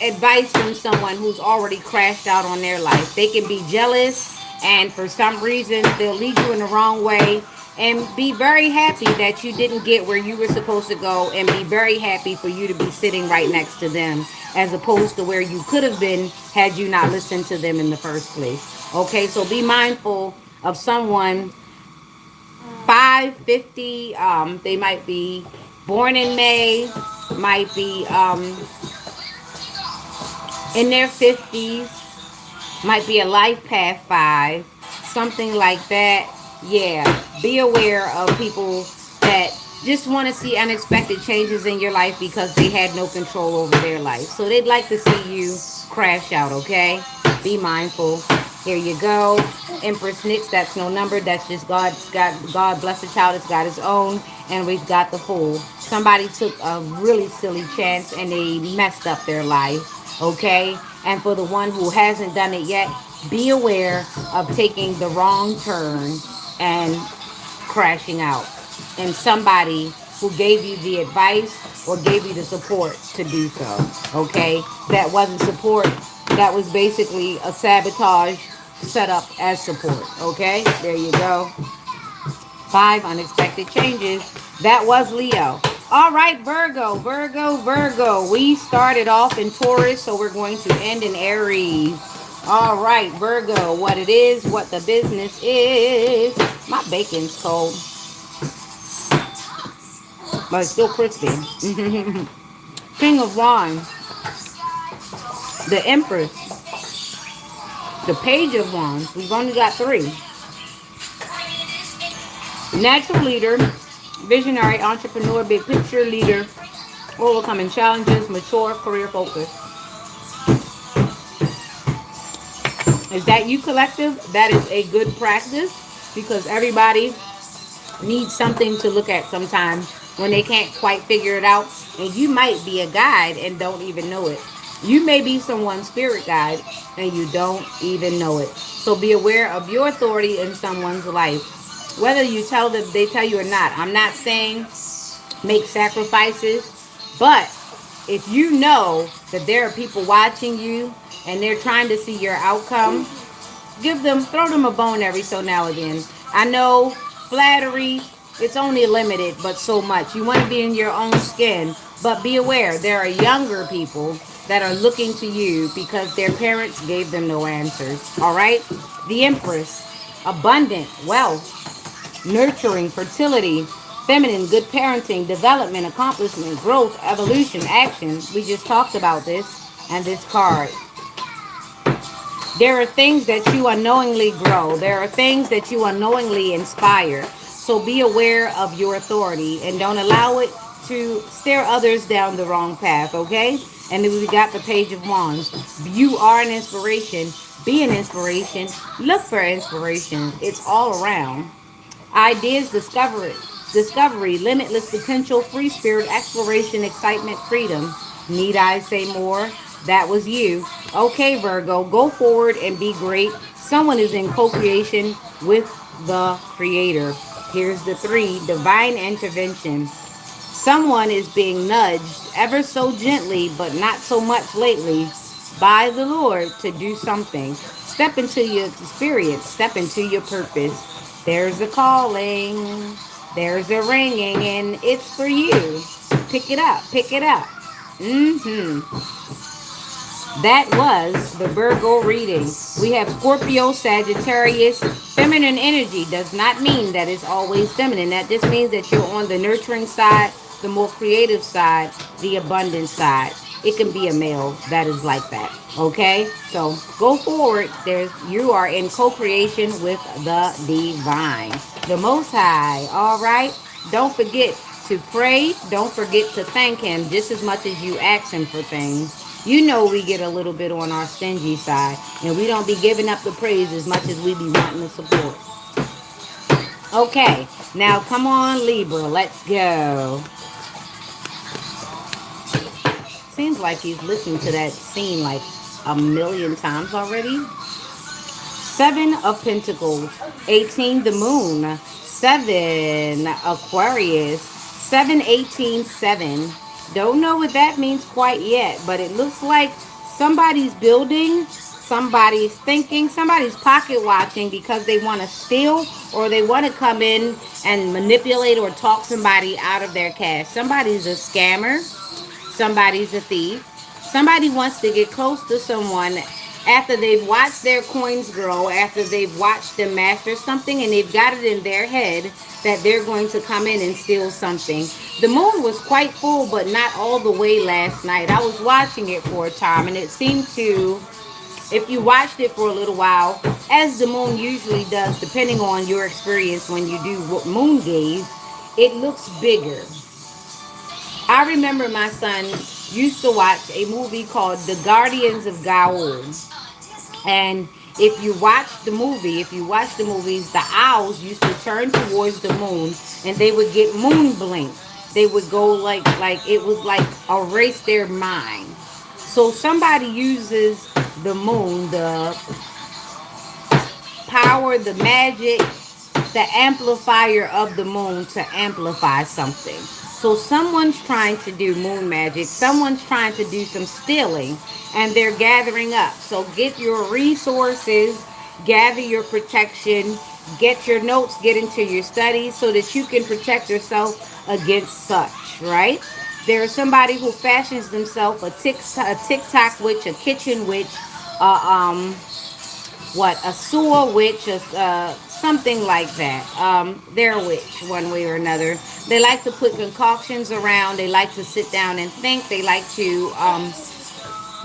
advice from someone who's already crashed out on their life. They can be jealous, and for some reason, they'll lead you in the wrong way. And be very happy that you didn't get where you were supposed to go, and be very happy for you to be sitting right next to them, as opposed to where you could have been had you not listened to them in the first place. Okay, so be mindful of someone 550. They might be born in May, might be in their 50s, might be a life path 5, something like that. Yeah, be aware of people that just want to see unexpected changes in your life because they had no control over their life. So they'd like to see you crash out, okay? Be mindful. Here you go. Empress Nix, that's no number. That's just God's got God bless the child, it's got his own. And we've got the Fool. Somebody took a really silly chance and they messed up their life, okay? And for the one who hasn't done it yet, be aware of taking the wrong turn and crashing out. And somebody who gave you the advice or gave you the support to do so. Okay? That wasn't support. That was basically a sabotage set up as support. Okay? There you go. 5 unexpected changes. That was Leo. All right, Virgo, Virgo, Virgo. We started off in Taurus, so we're going to end in Aries. All right, Virgo, what it is, what the business is. My bacon's cold, but it's still crispy. King of Wands, the Empress, the Page of Wands. We've only got 3. Natural leader, visionary, entrepreneur, big picture leader, overcoming challenges, mature, career focus. Is that you, collective? That is a good practice, because everybody needs something to look at sometimes when they can't quite figure it out. And you might be a guide and don't even know it. You may be someone's spirit guide and you don't even know it. So be aware of your authority in someone's life, whether you tell them, they tell you or not. I'm not saying make sacrifices, but if you know that there are people watching you and they're trying to see your outcome, throw them a bone every so now and then. I know flattery, it's only limited, but so much. You want to be in your own skin, but be aware there are younger people that are looking to you because their parents gave them no answers. All right? The Empress, abundant, wealth, nurturing, fertility, feminine, good parenting, development, accomplishment, growth, evolution, action. We just talked about this, and this card. There are things that you unknowingly grow. There are things that you unknowingly inspire. So be aware of your authority and don't allow it to steer others down the wrong path, okay? And then we got the Page of Wands. You are an inspiration. Be an inspiration. Look for inspiration. It's all around. Ideas, discovery, limitless potential, free spirit, exploration, excitement, freedom. Need I say more? That was you. Okay, Virgo, go forward and be great. Someone is in co-creation with the Creator. Here's the 3, divine intervention. Someone is being nudged ever so gently, but not so much lately, by the Lord to do something. Step into your experience. Step into your purpose. There's a calling. There's a ringing, and it's for you. Pick it up. Pick it up. That was the Virgo reading. We have Scorpio, Sagittarius. Feminine energy does not mean that it's always feminine. That just means that you're on the nurturing side, the more creative side, the abundant side. it can be a male that is like that. Okay, so go forward. You are in co-creation with the divine, the Most High. All right. Don't forget to pray. Don't forget to thank Him just as much as you ask Him for things. You know we get a little bit on our stingy side, and we don't be giving up the praise as much as we be wanting the support. Okay, now come on, Libra. Let's go. Seems like he's listened to that scene like a million times already. Seven of Pentacles, 18 the Moon, 7 Aquarius, 7 18 7. Don't know what that means quite yet, but it looks like somebody's building, somebody's thinking, somebody's pocket watching because they want to steal or they want to come in and manipulate or talk somebody out of their cash. Somebody's a scammer, somebody's a thief. Somebody wants to get close to someone after they've watched their coins grow, after they've watched them master something, and they've got it in their head that they're going to come in and steal something. The moon was quite full, but not all the way last night. I was watching it for a time, and it seemed to, if you watched it for a little while, as the moon usually does, depending on your experience when you do moon gaze, it looks bigger. I remember my son used to watch a movie called The Guardians of Gaul. And if you watch the movies, the owls used to turn towards the moon and they would get moon blink. They would go like it was like erase their mind. So somebody uses the moon, the power, the magic, the amplifier of the moon to amplify something. So someone's trying to do moon magic, someone's trying to do some stealing, and they're gathering up. So get your resources, gather your protection, get your notes, get into your studies so that you can protect yourself against such, right? There's somebody who fashions themselves a TikTok witch, a kitchen witch, uh, a sewer witch, something like that. They're a witch one way or another. They like to put concoctions around. They like to sit down and think. They like to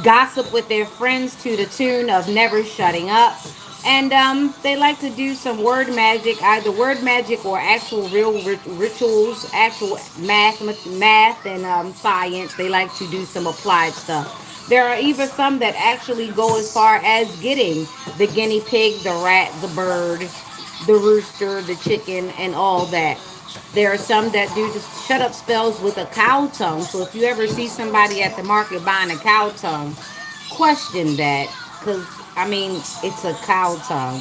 gossip with their friends to the tune of never shutting up. And they like to do some word magic, either word magic or actual real rituals, actual math and science. They like to do some applied stuff. There are even some that actually go as far as getting the guinea pig, the rat, the bird, the rooster, the chicken, and all that. There are some that do the shut up spells with a cow tongue. So if you ever see somebody at the market buying a cow tongue, question that. Because, I mean, it's a cow tongue.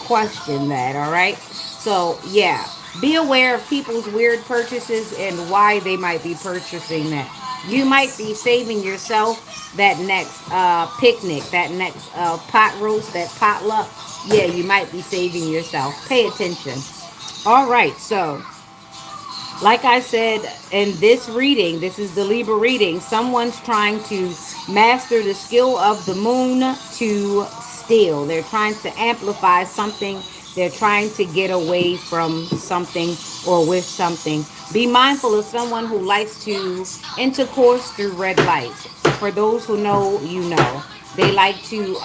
Question that, all right? So, yeah. Be aware of people's weird purchases and why they might be purchasing that. You might be saving yourself that next picnic, that next pot roast, that potluck. Yeah, you might be saving yourself. Pay attention. All right, so like I said in this reading, this is the Libra reading. Someone's trying to master the skill of the moon to steal. They're trying to amplify something. They're trying to get away from something or with something. Be mindful of someone who likes to intercourse through red lights. For those who know, you know. They like to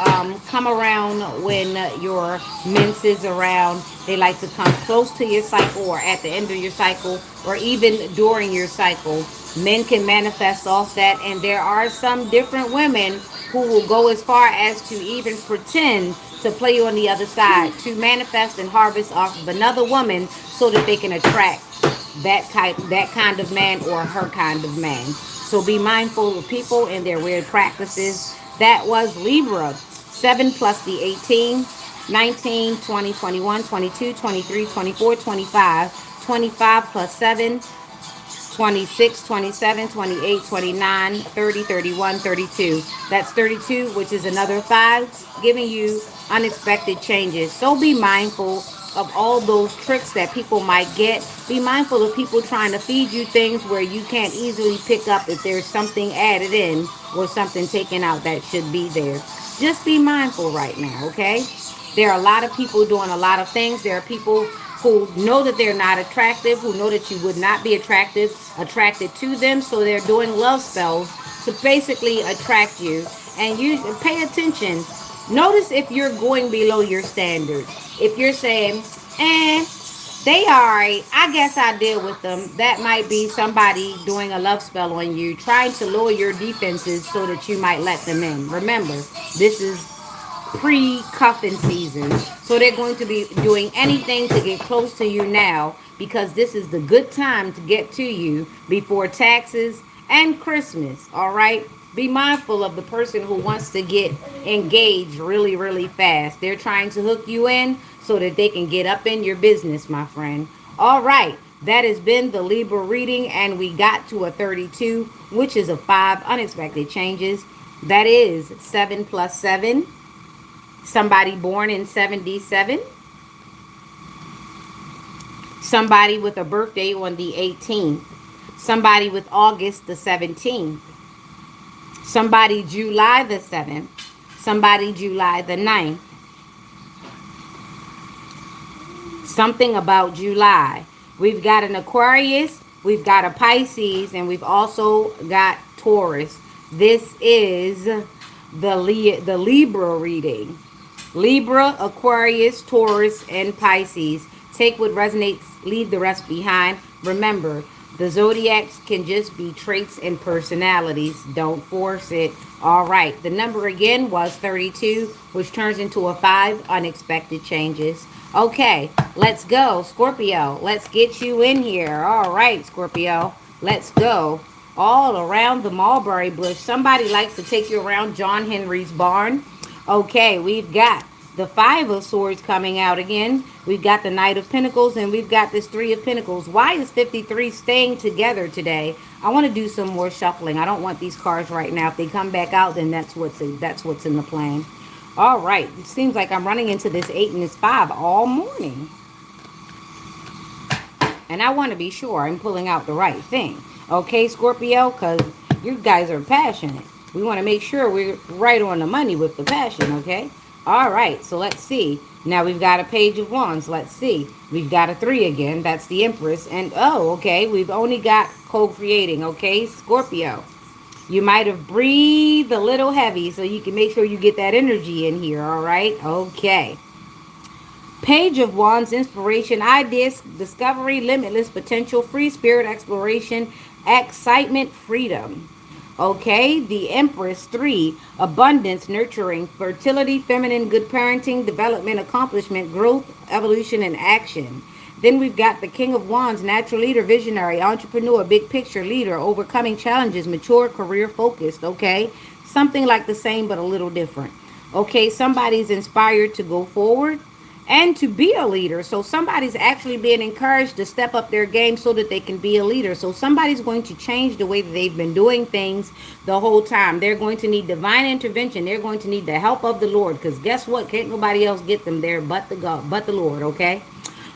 come around when your mense is around. They like to come close to your cycle or at the end of your cycle or even during your cycle. Men can manifest off that, and there are some different women who will go as far as to even pretend to play you on the other side, to manifest and harvest off of another woman so that they can attract that kind of man or her kind of man. So be mindful of people and their weird practices. That was Libra. 7 plus the 18, 19, 20, 21, 22, 23, 24, 25, 25 plus 7, 26, 27, 28, 29, 30, 31, 32. That's 32, which is another 5, giving you unexpected changes. So be mindful of all those tricks that people might get. Be mindful of people trying to feed you things where you can't easily pick up if there's something added in or something taken out that should be there. Just be mindful right now, okay? There are a lot of people doing a lot of things. There are people who know that they're not attractive, who know that you would not be attracted to them, so they're doing love spells to basically attract you. And you pay attention. Notice if you're going below your standards. If you're saying, they alright, I guess I deal with them. That might be somebody doing a love spell on you, trying to lower your defenses so that you might let them in. Remember, this is pre-cuffin season. So they're going to be doing anything to get close to you now because this is the good time to get to you before taxes and Christmas. All right? Be mindful of the person who wants to get engaged really, really fast. They're trying to hook you in so that they can get up in your business, my friend. All right. That has been the Libra reading, and we got to a 32, which is a 5 unexpected changes. That is 7 plus 7. Somebody born in 77. Somebody with a birthday on the 18th. Somebody with August the 17th. Somebody July the 7th. Somebody July the 9th. Something about July. We've got an Aquarius, we've got a Pisces, and we've also got Taurus. This is the Libra reading. Libra, Aquarius, Taurus, and Pisces. Take what resonates, leave the rest behind. Remember, the zodiacs can just be traits and personalities. Don't force it. All right. The number again was 32, which turns into a 5, unexpected changes. Okay, let's go, Scorpio. Let's get you in here. All right, Scorpio. Let's go. All around the mulberry bush. Somebody likes to take you around John Henry's barn. Okay, we've got the 5 of Swords coming out again. We've got the Knight of Pentacles, and we've got this 3 of Pentacles. Why is 53 staying together today? I want to do some more shuffling. I don't want these cards right now. If they come back out, then that's what's in the plan. All right. It seems like I'm running into this 8 and this 5 all morning. And I want to be sure I'm pulling out the right thing. Okay, Scorpio? Because you guys are passionate. We want to make sure we're right on the money with the passion, okay? All right, so let's see. Now we've got a Page of Wands. Let's see. We've got a 3 again. That's the Empress. And, oh, okay, we've only got co-creating, okay, Scorpio. You might have breathed a little heavy, so you can make sure you get that energy in here, all right? Okay. Page of Wands, inspiration, ideas, discovery, limitless potential, free spirit, exploration, excitement, freedom. Okay, the Empress, 3, abundance, nurturing, fertility, feminine, good parenting, development, accomplishment, growth, evolution, and action. Then we've got the King of Wands, natural leader, visionary, entrepreneur, big picture leader, overcoming challenges, mature, career focused, okay? Something like the same but a little different. Okay, somebody's inspired to go forward and to be a leader. So somebody's actually being encouraged to step up their game so that they can be a leader. So somebody's going to change the way that they've been doing things the whole time. They're going to need divine intervention. They're going to need the help of the Lord, because guess what? Can't nobody else get them there but the Lord, okay?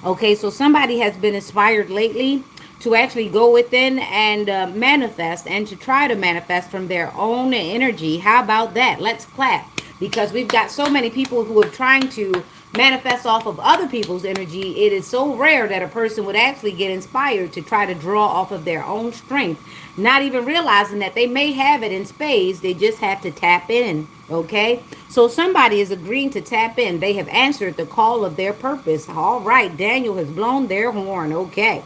Okay, so somebody has been inspired lately to actually go within and manifest, and to try to manifest from their own energy. How about that? Let's clap, because we've got so many people who are trying to manifest off of other people's energy. It is so rare that a person would actually get inspired to try to draw off of their own strength, not even realizing that they may have it in spades. They just have to tap in. Okay, so somebody is agreeing to tap in. They have answered the call of their purpose. All right, Daniel has blown their horn. Okay,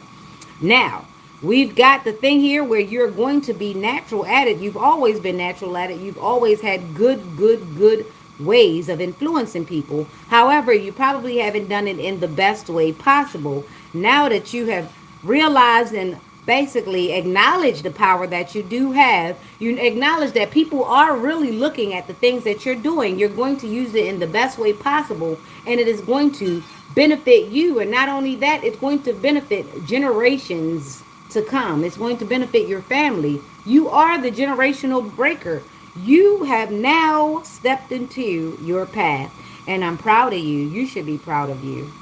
now we've got the thing here where you're going to be natural at it. You've always been natural at it. You've always had good ways of influencing people. However, you probably haven't done it in the best way possible. Now that you have realized and basically acknowledged the power that you do have, you acknowledge that people are really looking at the things that you're doing. You're going to use it in the best way possible, and it is going to benefit you. And not only that, it's going to benefit generations to come. It's going to benefit your family. You are the generational breaker. You have now stepped into your path, and I'm proud of you. You should be proud of you.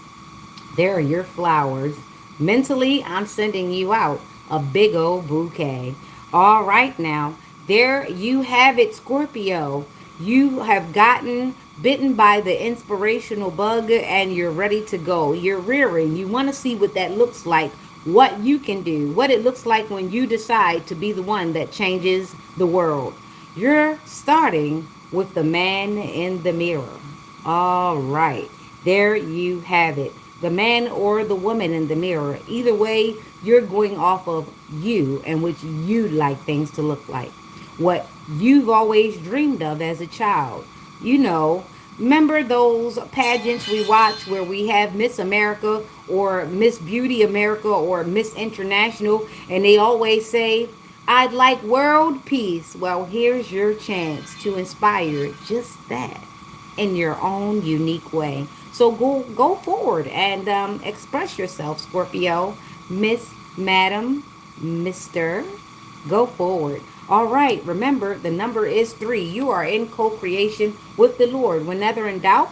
There are your flowers. Mentally, I'm sending you out a big old bouquet. All right, now, there you have it, Scorpio. You have gotten bitten by the inspirational bug, and you're ready to go. You're rearing. You want to see what that looks like what you can do, what it looks like when you decide to be the one that changes the world. You're starting with the man in the mirror. All right, there you have it. The man or the woman in the mirror. Either way, you're going off of you and which you'd like things to look like. What you've always dreamed of as a child. You know, remember those pageants we watch where we have Miss America or Miss Beauty America or Miss International, and they always say, I'd like world peace. Well, here's your chance to inspire just that in your own unique way. So go forward and express yourself, Scorpio, Miss, Madam, Mister. Go forward. All right. Remember, the number is 3. You are in co-creation with the Lord. Whenever in doubt,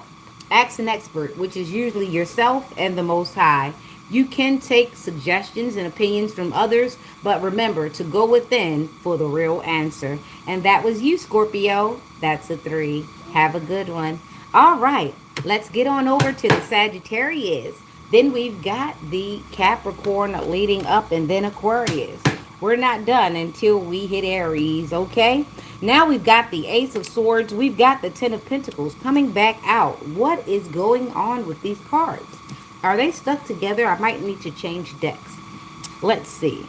ask an expert, which is usually yourself and the Most High. You can take suggestions and opinions from others, but remember to go within for the real answer. And that was you, Scorpio. That's a 3. Have a good one. All right, let's get on over to the Sagittarius. Then we've got the Capricorn leading up and then Aquarius. We're not done until we hit Aries, okay? Now we've got the Ace of Swords. We've got the Ten of Pentacles coming back out. What is going on with these cards? Are they stuck together? I might need to change decks. Let's see.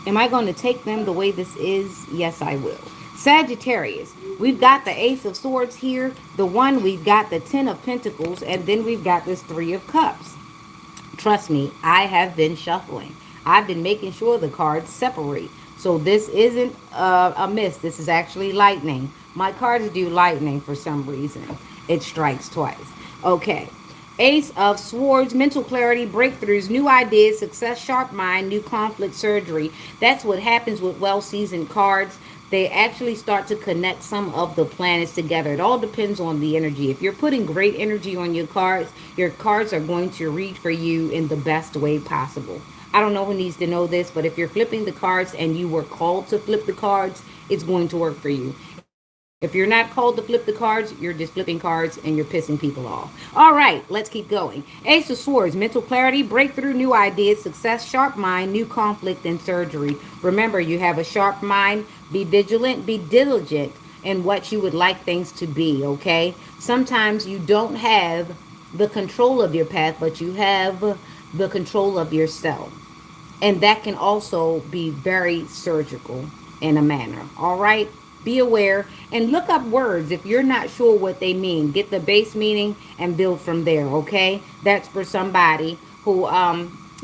Am I going to take them the way this is? Yes, I will. Sagittarius, we've got the Ace of Swords here. The one, we've got the Ten of Pentacles, and then we've got this Three of Cups. Trust me, I have been shuffling. I've been making sure the cards separate. So this isn't a miss. This is actually lightning. My cards do lightning for some reason. It strikes twice. Okay. Ace of Swords, mental clarity, breakthroughs, new ideas, success, sharp mind, new conflict, surgery. That's what happens with well-seasoned cards. They actually start to connect some of the planets together. It all depends on the energy. If you're putting great energy on your cards are going to read for you in the best way possible. I don't know who needs to know this, but if you're flipping the cards and you were called to flip the cards, it's going to work for you. If you're not called to flip the cards, you're just flipping cards and you're pissing people off. All right, let's keep going. Ace of Swords, mental clarity, breakthrough, new ideas, success, sharp mind, new conflict, and surgery. Remember, you have a sharp mind. Be vigilant, be diligent in what you would like things to be, okay? Sometimes you don't have the control of your path, but you have the control of yourself. And that can also be very surgical in a manner, all right? Be aware and look up words if you're not sure what they mean. Get the base meaning and build from there, okay? That's for somebody who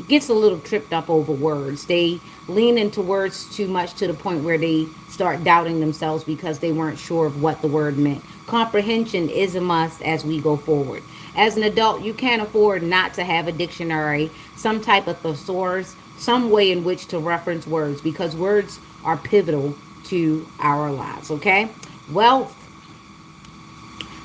gets a little tripped up over words. They lean into words too much to the point where they start doubting themselves because they weren't sure of what the word meant. Comprehension is a must as we go forward. As an adult, you can't afford not to have a dictionary, some type of thesaurus, some way in which to reference words, because words are pivotal to our lives, okay? Wealth,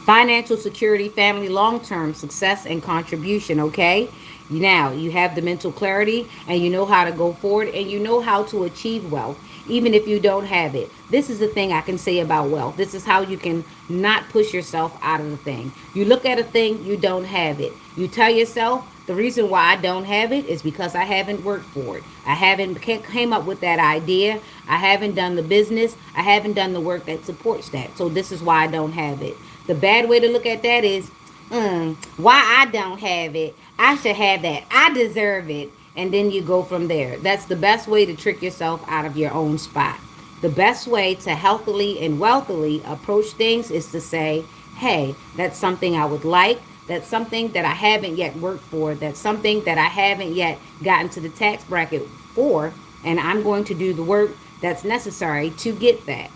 financial security, family, long-term success, and contribution, okay? Now, you have the mental clarity, and you know how to go forward, and you know how to achieve wealth, even if you don't have it. This is the thing I can say about wealth. This is how you can not push yourself out of the thing. You look at a thing, you don't have it. You tell yourself, the reason why I don't have it is because I haven't worked for it. I haven't came up with that idea. I haven't done the business. I haven't done the work that supports that. So this is why I don't have it. The bad way to look at that is, why I don't have it. I should have that. I deserve it. And then you go from there. That's the best way to trick yourself out of your own spot. The best way to healthily and wealthily approach things is to say, hey, that's something I would like. That's something that I haven't yet worked for. That's something that I haven't yet gotten to the tax bracket for. And I'm going to do the work that's necessary to get that.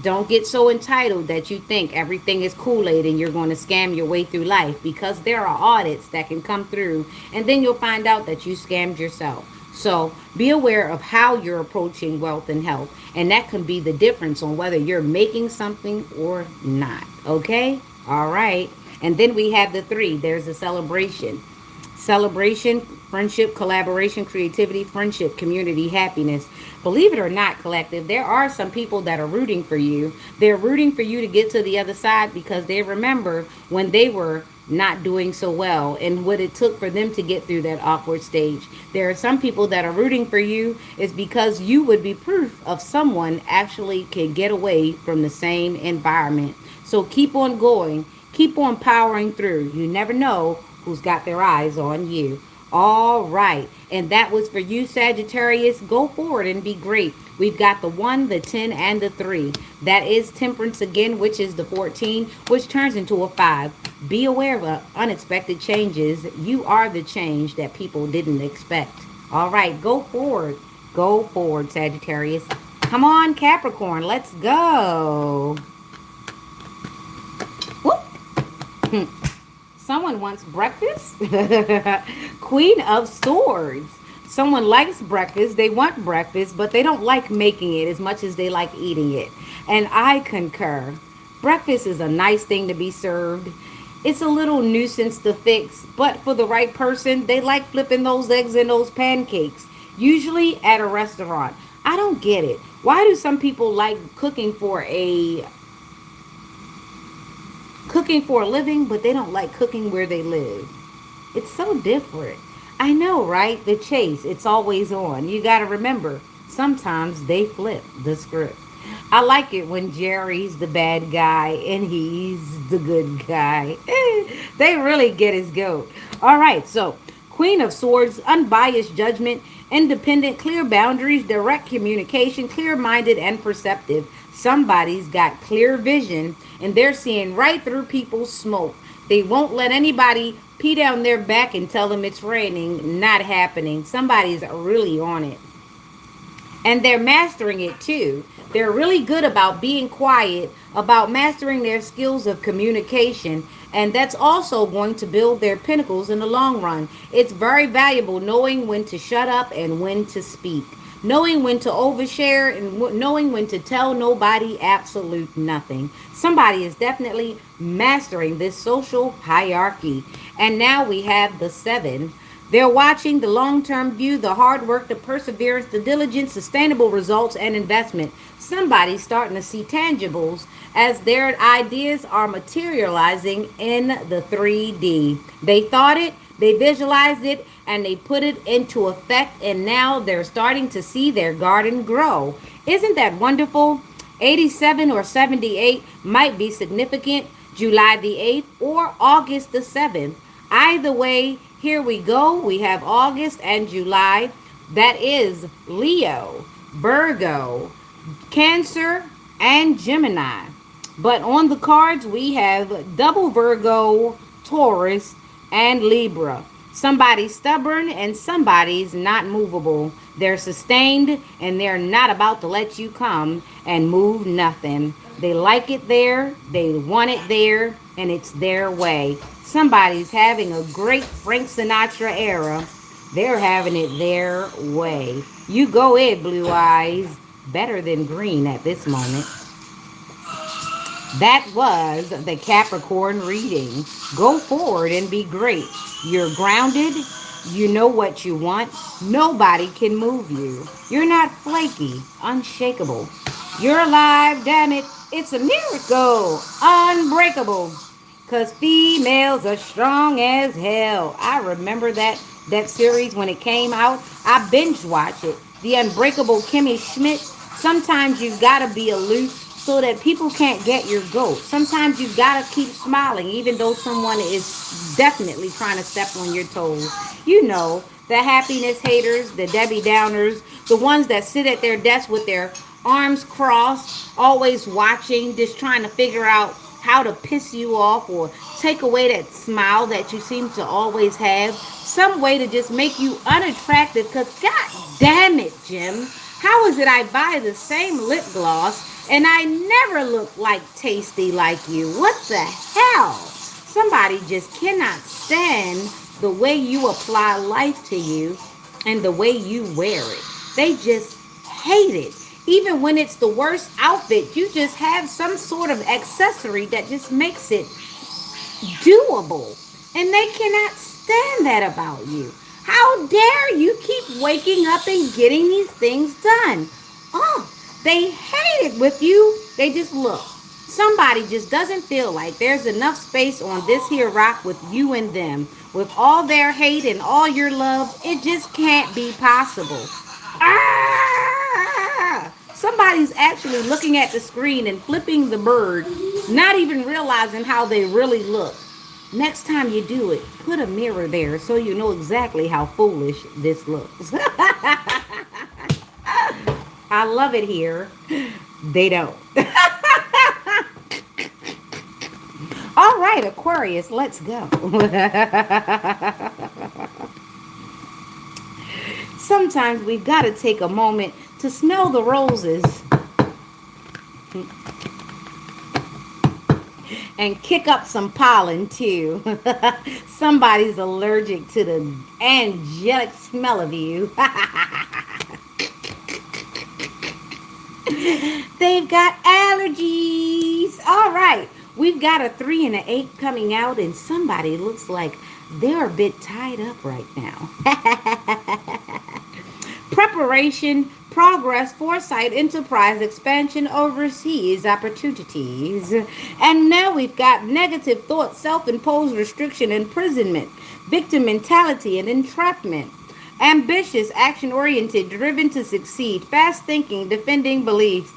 Don't get so entitled that you think everything is Kool-Aid and you're going to scam your way through life, because there are audits that can come through and then you'll find out that you scammed yourself. So be aware of how you're approaching wealth and health, and that can be the difference on whether you're making something or not. Okay? All right. And then we have the 3. There's a celebration. Celebration, friendship, collaboration, creativity, friendship, community, happiness. Believe it or not, collective, there are some people that are rooting for you. They're rooting for you to get to the other side because they remember when they were not doing so well and what it took for them to get through that awkward stage. There are some people that are rooting for you is because you would be proof of someone actually can get away from the same environment. So keep on going, keep on powering through. You never know who's got their eyes on you. All right. And that was for you, Sagittarius. Go forward and be great. We've got the 1, the 10, and the 3. That is temperance again, which is the 14, which turns into a 5. Be aware of unexpected changes. You are the change that people didn't expect. All right. Go forward. Go forward, Sagittarius. Come on, Capricorn. Let's go. Whoop. Someone wants breakfast. Queen of Swords. Someone likes breakfast. They want breakfast, but they don't like making it as much as they like eating it. And I concur. Breakfast is a nice thing to be served. It's a little nuisance to fix, but for the right person, they like flipping those eggs in those pancakes, usually at a restaurant. I don't get it. Why do some people like cooking for a living, but they don't like cooking where they live? It's so different. I know, right? The chase, it's always on. You got to remember, sometimes they flip the script. I like it when Jerry's the bad guy and he's the good guy. They really get his goat. All right, so Queen of Swords, unbiased judgment, independent, clear boundaries, direct communication, clear minded, and perceptive. Somebody's got clear vision and they're seeing right through people's smoke. They won't let anybody pee down their back and tell them it's raining. Not happening. Somebody's really on it. And they're mastering it too. They're really good about being quiet, about mastering their skills of communication, and that's also going to build their pinnacles in the long run. It's very valuable knowing when to shut up and when to speak, knowing when to overshare and knowing when to tell nobody absolute nothing. Somebody is definitely mastering this social hierarchy. And now we have the 7. They're watching the long-term view, the hard work, the perseverance, the diligence, sustainable results, and investment. Somebody's starting to see tangibles as their ideas are materializing in the 3D. They thought it, they visualized it, and they put it into effect, and now they're starting to see their garden grow. Isn't that wonderful? 87 or 78 might be significant, July the 8th or August the 7th. Either way, here we go. We have August and July. That is Leo, Virgo, Cancer, and Gemini. But on the cards, we have double Virgo, Taurus, and Libra. Somebody's stubborn and somebody's not movable. They're sustained and they're not about to let you come and move nothing. They like it there, they want it there, and it's their way. Somebody's having a great Frank Sinatra era. They're having it their way. You go ahead, blue eyes. Better than green at this moment. That was the Capricorn reading. Go forward and be great. You're grounded. You know what you want. Nobody can move you. You're not flaky, unshakable. You're alive, damn it. It's a miracle. Unbreakable. Because females are strong as hell. I remember that series when it came out. I binge watched it. The Unbreakable Kimmy Schmidt. Sometimes you've got to be aloof so that people can't get your goat. Sometimes you've got to keep smiling even though someone is definitely trying to step on your toes. You know, the happiness haters, the Debbie Downers, the ones that sit at their desk with their arms crossed, always watching, just trying to figure out how to piss you off or take away that smile that you seem to always have. Some way to just make you unattractive because god damn it, Jim. How is it I buy the same lip gloss and I never look like tasty like you? What the hell? Somebody just cannot stand the way you apply life to you and the way you wear it. They just hate it. Even when it's the worst outfit, you just have some sort of accessory that just makes it doable. And they cannot stand that about you. How dare you keep waking up and getting these things done? Oh, they hate it with you. They just look. Somebody just doesn't feel like there's enough space on this here rock with you and them. With all their hate and all your love, it just can't be possible. Ah! Somebody's actually looking at the screen and flipping the bird, not even realizing how they really look. Next time you do it, put a mirror there so you know exactly how foolish this looks. I love it here. They don't. All right, Aquarius, let's go. Sometimes we've got to take a moment to smell the roses and kick up some pollen too. Somebody's allergic to the angelic smell of you. They've got allergies. All right. We've got a 3 and an 8 coming out, and somebody looks like they're a bit tied up right now. Preparation, progress, foresight, enterprise, expansion, overseas opportunities. And now we've got negative thoughts, self-imposed restriction, imprisonment, victim mentality, and entrapment. Ambitious, action-oriented, driven to succeed, fast thinking, defending beliefs.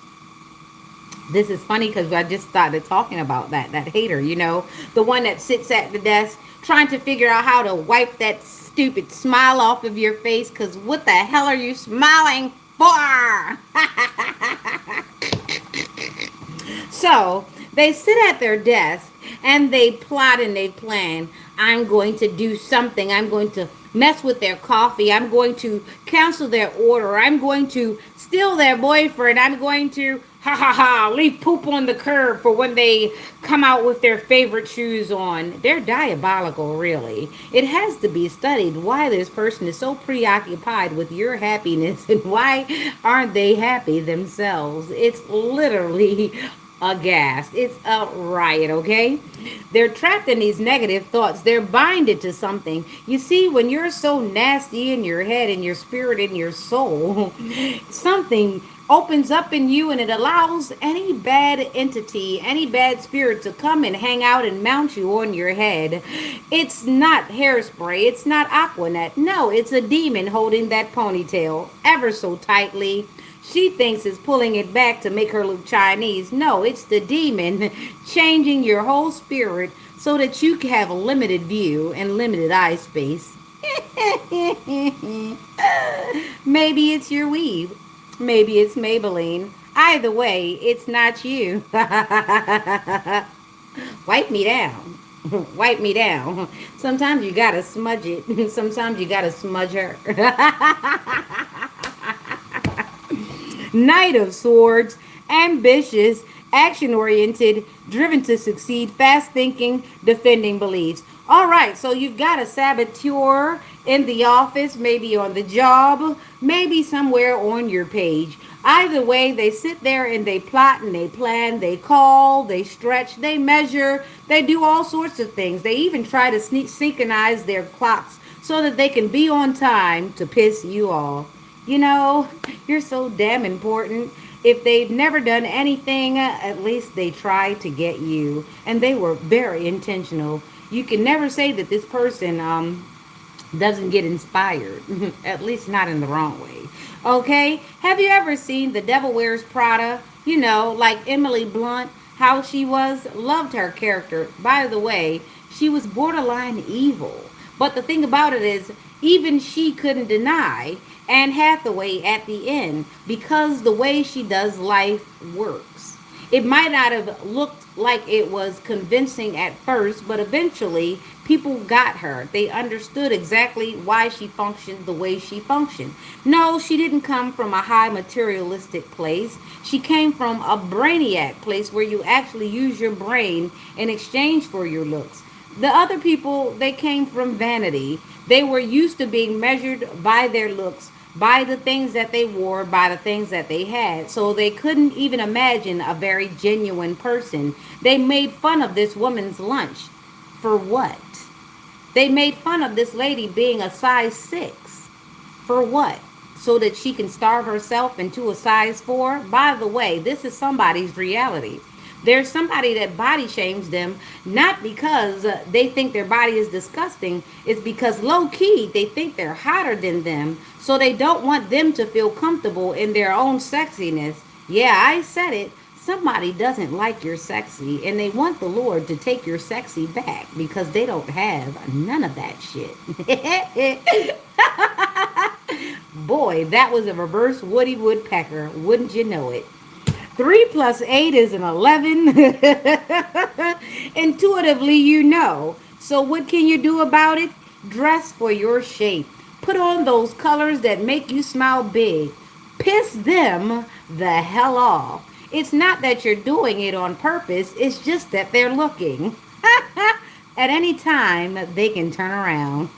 This is funny because I just started talking about that hater, the one that sits at the desk trying to figure out how to wipe that stupid smile off of your face, because what the hell are you smiling for? So they sit at their desk and they plot and they plan. I'm going to do something. I'm going to mess with their coffee. I'm going to cancel their order. I'm going to steal their boyfriend. I'm going to leave poop on the curb for when they come out with their favorite shoes on. They're diabolical, really. It has to be studied why this person is so preoccupied with your happiness and why aren't they happy themselves. It's literally aghast. It's a riot, okay? They're trapped in these negative thoughts. They're binded to something. You see, when you're so nasty in your head, in your spirit, in your soul, something opens up in you and it allows any bad entity, any bad spirit to come and hang out and mount you on your head. It's not hairspray. It's not Aquanet. No, it's a demon holding that ponytail ever so tightly. She thinks it's pulling it back to make her look Chinese. No, it's the demon changing your whole spirit so that you can have a limited view and limited eye space. Maybe it's your weave. Maybe it's Maybelline. Either way, it's not you. Wipe me down. Wipe me down. Sometimes you gotta smudge it. Sometimes you gotta smudge her. Knight of Swords, ambitious, action-oriented, driven to succeed, fast-thinking, defending beliefs. All right, so you've got a saboteur in the office, maybe on the job, maybe somewhere on your page. Either way, they sit there and they plot and they plan, they call, they stretch, they measure, they do all sorts of things. They even try to synchronize their clocks so that they can be on time to piss you off. You're so damn important. If they've never done anything, at least they try to get you. And they were very intentional. You can never say that this person doesn't get inspired. At least not in the wrong way. Okay? Have you ever seen The Devil Wears Prada? Like Emily Blunt, how she was. Loved her character. By the way, she was borderline evil. But the thing about it is, even she couldn't deny Anne Hathaway at the end, because the way she does life works. It might not have looked like it was convincing at first, but eventually people got her. They understood exactly why she functioned the way she functioned. No, she didn't come from a high materialistic place. She came from a brainiac place where you actually use your brain in exchange for your looks. The other people, they came from vanity. They were used to being measured by their looks, by the things that they wore, by the things that they had. So they couldn't even imagine a very genuine person. They made fun of this woman's lunch. For what? They made fun of this lady being a size 6. For what? So that she can starve herself into a size 4? By the way, this is somebody's reality. There's somebody that body shames them, not because they think their body is disgusting. It's because low key they think they're hotter than them, so they don't want them to feel comfortable in their own sexiness. Yeah, I said it. Somebody doesn't like your sexy, and they want the Lord to take your sexy back because they don't have none of that shit. Boy, that was a reverse Woody Woodpecker. Wouldn't you know it? 3 plus 8 is an 11. Intuitively, you know. So, what can you do about it? Dress for your shape. Put on those colors that make you smile big. Piss them the hell off. It's not that you're doing it on purpose, it's just that they're looking. At any time, they can turn around.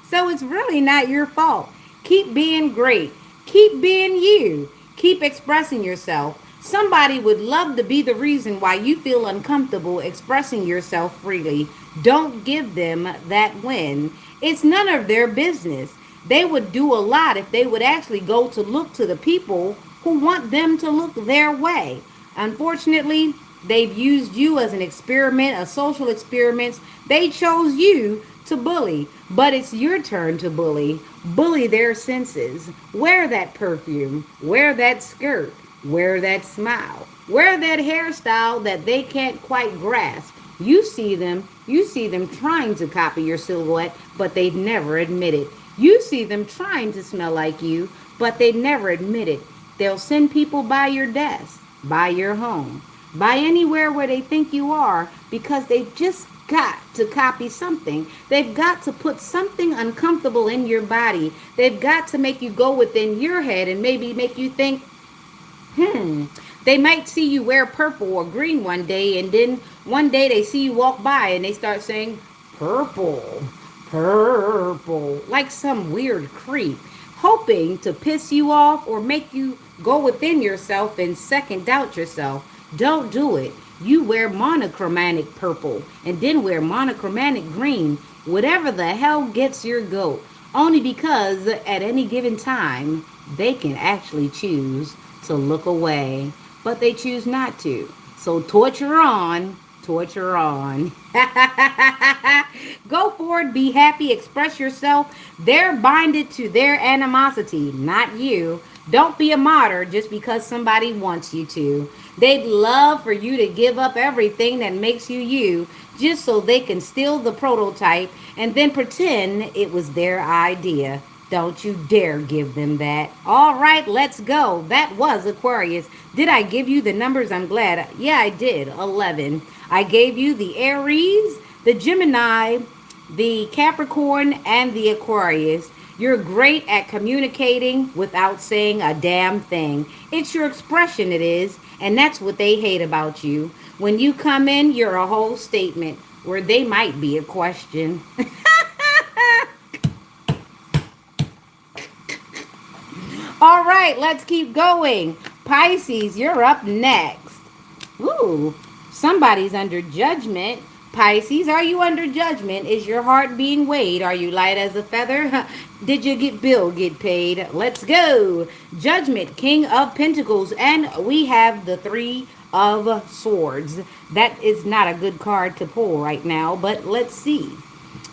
So, it's really not your fault. Keep being great. Keep being you. Keep expressing yourself. Somebody would love to be the reason why you feel uncomfortable expressing yourself freely. Don't give them that win. It's none of their business. They would do a lot if they would actually go to look to the people who want them to look their way. Unfortunately, they've used you as an experiment, a social experiment. They chose you to bully, but it's your turn to bully. Bully their senses. Wear that perfume. Wear that skirt. Wear that smile. Wear that hairstyle that they can't quite grasp. You see them trying to copy your silhouette, but they'd never admit it. You see them trying to smell like you, but they never admit it. They'll send people by your desk, by your home, by anywhere where they think you are because they've just got to copy something. They've got to put something uncomfortable in your body. They've got to make you go within your head and maybe make you think, they might see you wear purple or green one day, and then one day they see you walk by and they start saying, purple, purple, like some weird creep, hoping to piss you off or make you go within yourself and second doubt yourself. Don't do it. You wear monochromatic purple and then wear monochromatic green, whatever the hell gets your goat. Only because at any given time, they can actually choose to look away, but they choose not to. So torture on, torture on. Go forward, be happy, express yourself. They're binded to their animosity, not you. Don't be a martyr just because somebody wants you to. They'd love for you to give up everything that makes you you, just so they can steal the prototype and then pretend it was their idea. Don't you dare give them that. All right, let's go. That was Aquarius. Did I give you the numbers? I'm glad. Yeah, I did. 11. I gave you the Aries, the Gemini, the Capricorn, and the Aquarius. You're great at communicating without saying a damn thing. It's your expression, it is, and that's what they hate about you. When you come in, you're a whole statement where they might be a question. All right, let's keep going. Pisces, you're up next. Ooh, somebody's under judgment. Pisces, are you under judgment? Is your heart being weighed? Are you light as a feather? Did your bill get paid? Let's go. Judgment, King of Pentacles, and we have the Three of Swords. That is not a good card to pull right now, but let's see.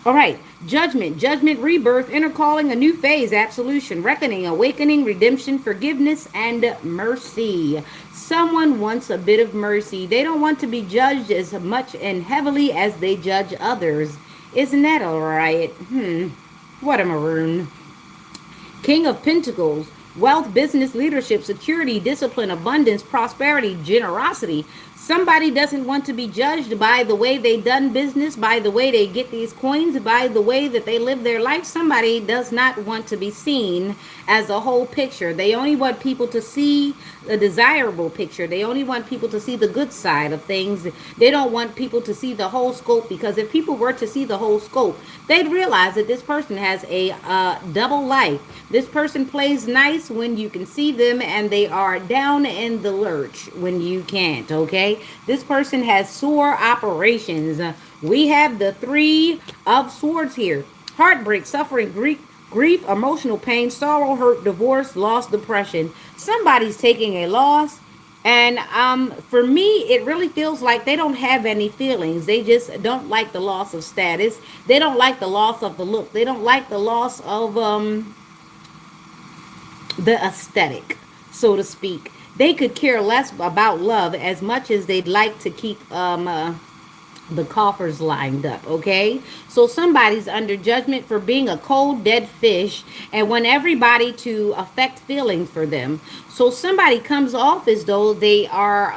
All right, judgment, rebirth, inner calling, a new phase, absolution, reckoning, awakening, redemption, forgiveness, and mercy. Someone wants a bit of mercy. They don't want to be judged as much and heavily as they judge others. Isn't that all right? What a maroon. King of Pentacles, wealth, business, leadership, security, discipline, abundance, prosperity, generosity. Somebody doesn't want to be judged by the way they done business, by the way they get these coins, by the way that they live their life. Somebody does not want to be seen as a whole picture. They only want people to see the desirable picture. They only want people to see the good side of things. They don't want people to see the whole scope, because if people were to see the whole scope, they'd realize that this person has a double life. This person plays nice when you can see them, and they are down in the lurch when you can't, okay? This person has sore operations. We have the Three of Swords here. Heartbreak, suffering, grief, emotional pain, sorrow, hurt, divorce, loss, depression. Somebody's taking a loss And for me, it really feels like they don't have any feelings. They just don't like the loss of status. They don't like the loss of the look. They don't like the loss of the aesthetic, so to speak. They could care less about love as much as they'd like to keep the coffers lined up, okay? So somebody's under judgment for being a cold, dead fish and want everybody to affect feelings for them. So somebody comes off as though they are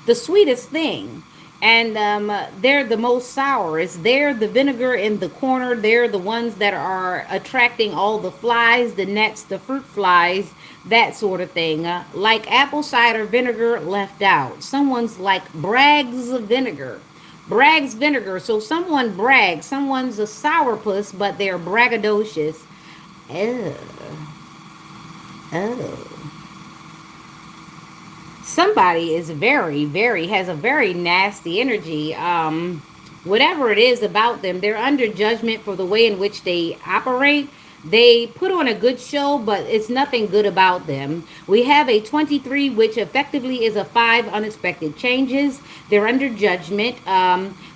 the sweetest thing. And they're the most sourest. They're the vinegar in the corner. They're the ones that are attracting all the flies, the nets, the fruit flies, that sort of thing. Like apple cider vinegar left out. Someone's like Bragg's vinegar. Bragg's vinegar. So someone brags. Someone's a sourpuss, but they're braggadocious. Oh, oh. Somebody is very has a very nasty energy. Whatever it is about them, they're under judgment for the way in which they operate. They put on a good show, but it's nothing good about them. We have a 23, which effectively is a 5 unexpected changes. They're under judgment.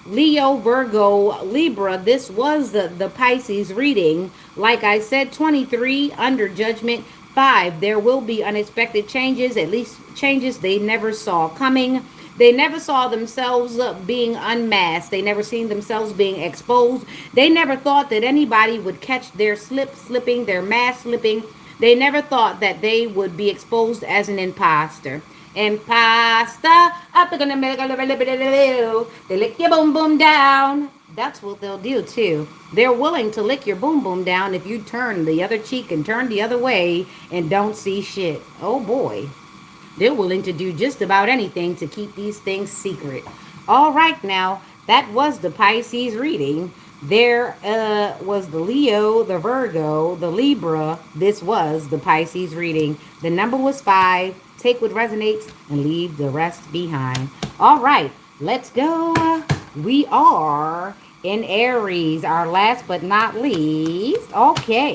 Leo, Virgo, Libra, this was the Pisces reading. Like I said, 23 under judgment. 5, there will be unexpected changes, at least changes they never saw coming. They never saw themselves being unmasked. They never seen themselves being exposed. They never thought that anybody would catch their slipping, their mask slipping. They never thought that they would be exposed as an imposter. Imposter, up gonna make a little, they lick your boom boom down. That's what they'll do too. They're willing to lick your boom boom down if you turn the other cheek and turn the other way and don't see shit. Oh boy. They're willing to do just about anything to keep these things secret. All right, now, that was the Pisces reading. There was the Leo, the Virgo, the Libra. This was the Pisces reading. The number was 5. Take what resonates and leave the rest behind. All right, let's go. We are in Aries, our last but not least. Okay.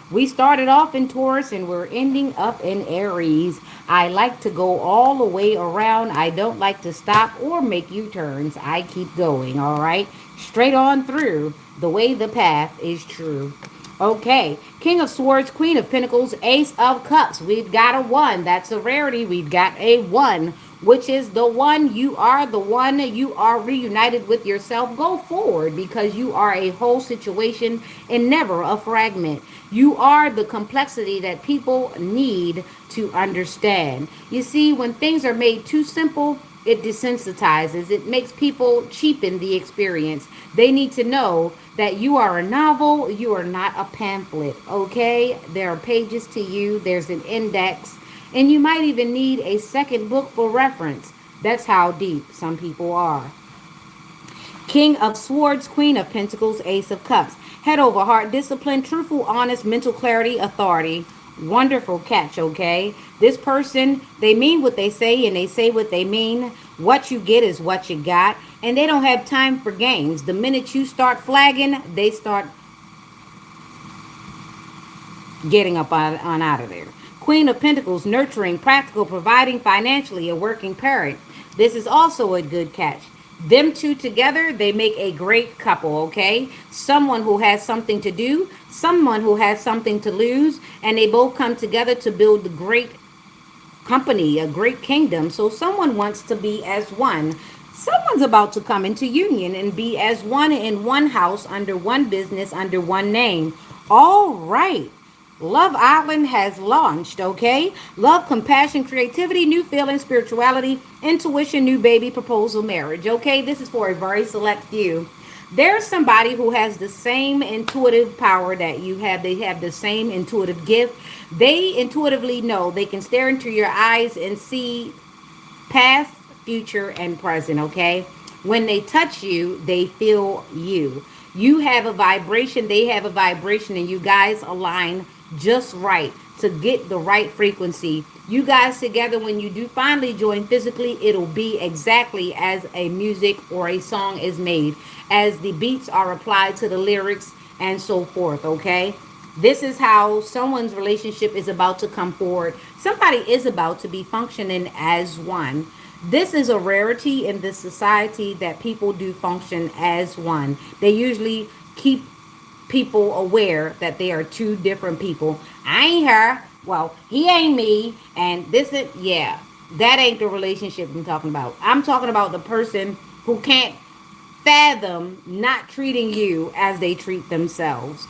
We started off in Taurus and we're ending up in Aries. I like to go all the way around. I don't like to stop or make U-turns. I keep going, all right? Straight on through the way the path is true. Okay, King of Swords, Queen of Pentacles, Ace of Cups. We've got a 1. That's a rarity. We've got a 1, which is the one. You are the one. You are reunited with yourself. Go forward because you are a whole situation and never a fragment. You are the complexity that people need to understand. You see, when things are made too simple, it desensitizes. It makes people cheapen the experience. They need to know that you are a novel, you are not a pamphlet, okay? There are pages to you, there's an index, and you might even need a second book for reference. That's how deep some people are. King of Swords, Queen of Pentacles, Ace of Cups. Head over heart, discipline, truthful, honest, mental clarity, authority. Wonderful catch, okay? This person, they mean what they say and they say what they mean. What you get is what you got. And they don't have time for games. The minute you start flagging, they start getting up on out of there. Queen of Pentacles, nurturing, practical, providing financially, a working parent. This is also a good catch. Them two together, they make a great couple, okay? Someone who has something to do, someone who has something to lose, and they both come together to build a great company, a great kingdom. So someone wants to be as one. Someone's about to come into union and be as one in one house, under one business, under one name. All right. Love Island has launched, okay? Love, compassion, creativity, new feeling, spirituality, intuition, new baby, proposal, marriage, okay? This is for a very select few. There's somebody who has the same intuitive power that you have. They have the same intuitive gift. They intuitively know. They can stare into your eyes and see past, future, and present, okay? When they touch you, they feel you. You have a vibration, they have a vibration, and you guys align just right to get the right frequency. You guys together, when you do finally join physically, it'll be exactly as a music or a song is made, as the beats are applied to the lyrics and so forth, okay? This is how someone's relationship is about to come forward. Somebody is about to be functioning as one. This is a rarity in this society that people do function as one. They usually keep people aware that they are two different people. I ain't her. Well, he ain't me. And this is, yeah, that ain't the relationship I'm talking about. I'm talking about the person who can't fathom not treating you as they treat themselves,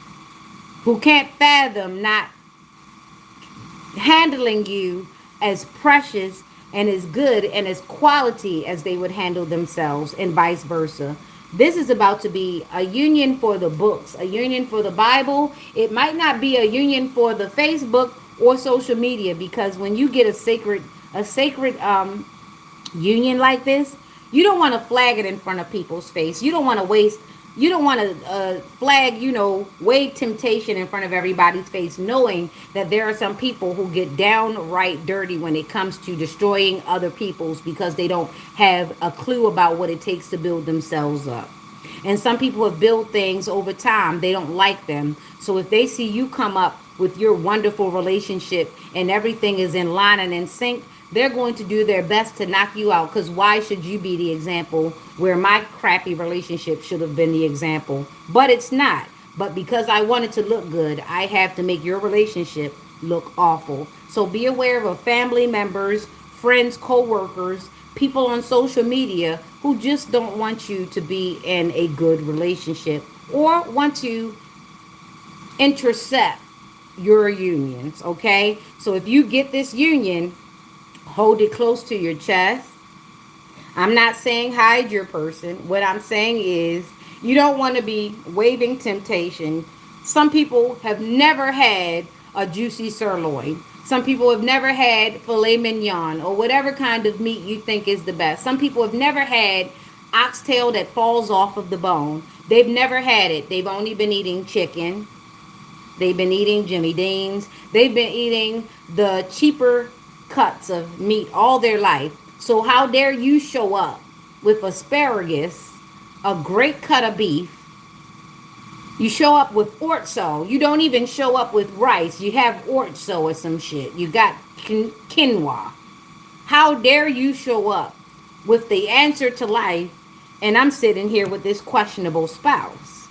who can't fathom not handling you as precious and as good and as quality as they would handle themselves, and vice versa. This is about to be a union for the books, a union for the Bible. It might not be a union for the Facebook or social media, because when you get a sacred union like this, you don't want to flag it in front of people's face. You don't want to waste. You don't want to flag, wave temptation in front of everybody's face, knowing that there are some people who get downright dirty when it comes to destroying other people's, because they don't have a clue about what it takes to build themselves up. And some people have built things over time. They don't like them. So if they see you come up with your wonderful relationship and everything is in line and in sync, they're going to do their best to knock you out. Because why should you be the example where my crappy relationship should have been the example? But it's not. But because I wanted to look good, I have to make your relationship look awful. So be aware of family members, friends, co-workers, people on social media who just don't want you to be in a good relationship or want to intercept your unions, okay? So if you get this union, hold it close to your chest. I'm not saying hide your person. What I'm saying is you don't want to be waving temptation. Some people have never had a juicy sirloin. Some people have never had filet mignon or whatever kind of meat you think is the best. Some people have never had oxtail that falls off of the bone. They've never had it. They've only been eating chicken. They've been eating Jimmy Dean's. They've been eating the cheaper cuts of meat all their life. So how dare you show up with asparagus, a great cut of beef? You show up with orzo. You don't even show up with rice. You have orzo or some shit. You got quinoa. How dare you show up with the answer to life, and I'm sitting here with this questionable spouse?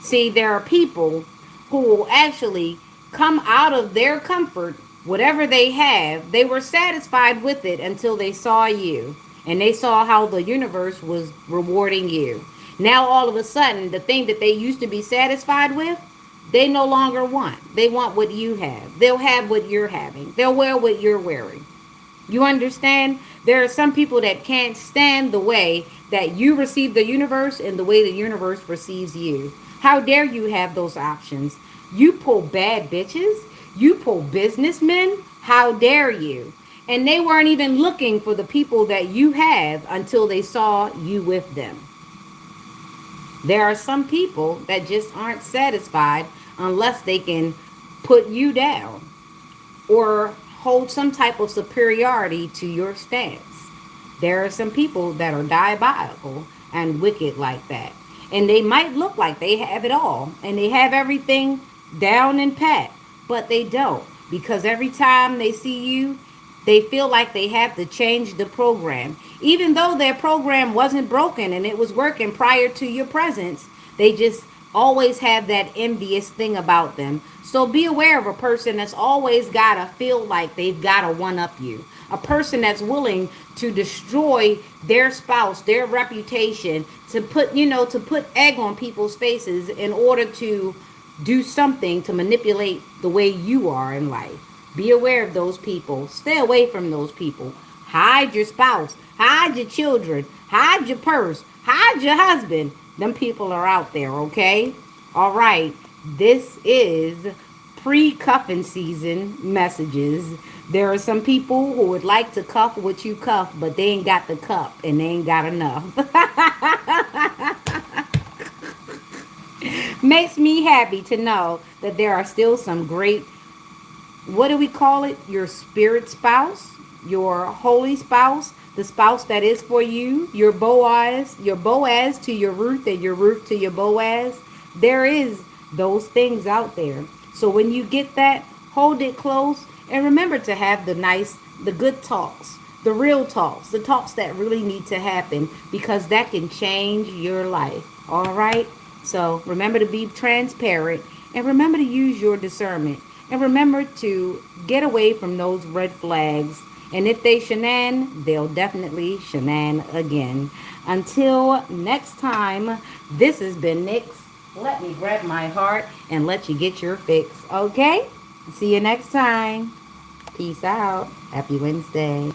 See, there are people who will actually come out of their comfort. Whatever they have, they were satisfied with it until they saw you and they saw how the universe was rewarding you. Now, all of a sudden, the thing that they used to be satisfied with, they no longer want. They want what you have. They'll have what you're having. They'll wear what you're wearing. You understand? There are some people that can't stand the way that you receive the universe and the way the universe receives you. How dare you have those options? You pull bad bitches. You pull businessmen. How dare you? And they weren't even looking for the people that you have until they saw you with them. There are some people that just aren't satisfied unless they can put you down or hold some type of superiority to your stance. There are some people that are diabolical and wicked like that. And they might look like they have it all and they have everything down and pat, but they don't, because every time they see you, they feel like they have to change the program. Even though their program wasn't broken and it was working prior to your presence, they just always have that envious thing about them. So be aware of a person that's always got to feel like they've got to one up you. A person that's willing to destroy their spouse, their reputation, to put egg on people's faces in order to do something to manipulate the way you are in life. Be aware of those people. Stay away from those people. Hide your spouse. Hide your children. Hide your purse. Hide your husband. Them people are out there, okay? All right. This is pre-cuffin season messages. There are some people who would like to cuff what you cuff, but they ain't got the cup and they ain't got enough. Makes me happy to know that there are still some great, what do we call it? Your spirit spouse, your holy spouse, the spouse that is for you, your Boaz to your Ruth and your Ruth to your Boaz. There is those things out there. So when you get that, hold it close and remember to have the good talks, the real talks, the talks that really need to happen because that can change your life. All right? So remember to be transparent and remember to use your discernment. And remember to get away from those red flags. And if they shenan, they'll definitely shenan again. Until next time, this has been Nyx. Let me grab my heart and let you get your fix. Okay? See you next time. Peace out. Happy Wednesday.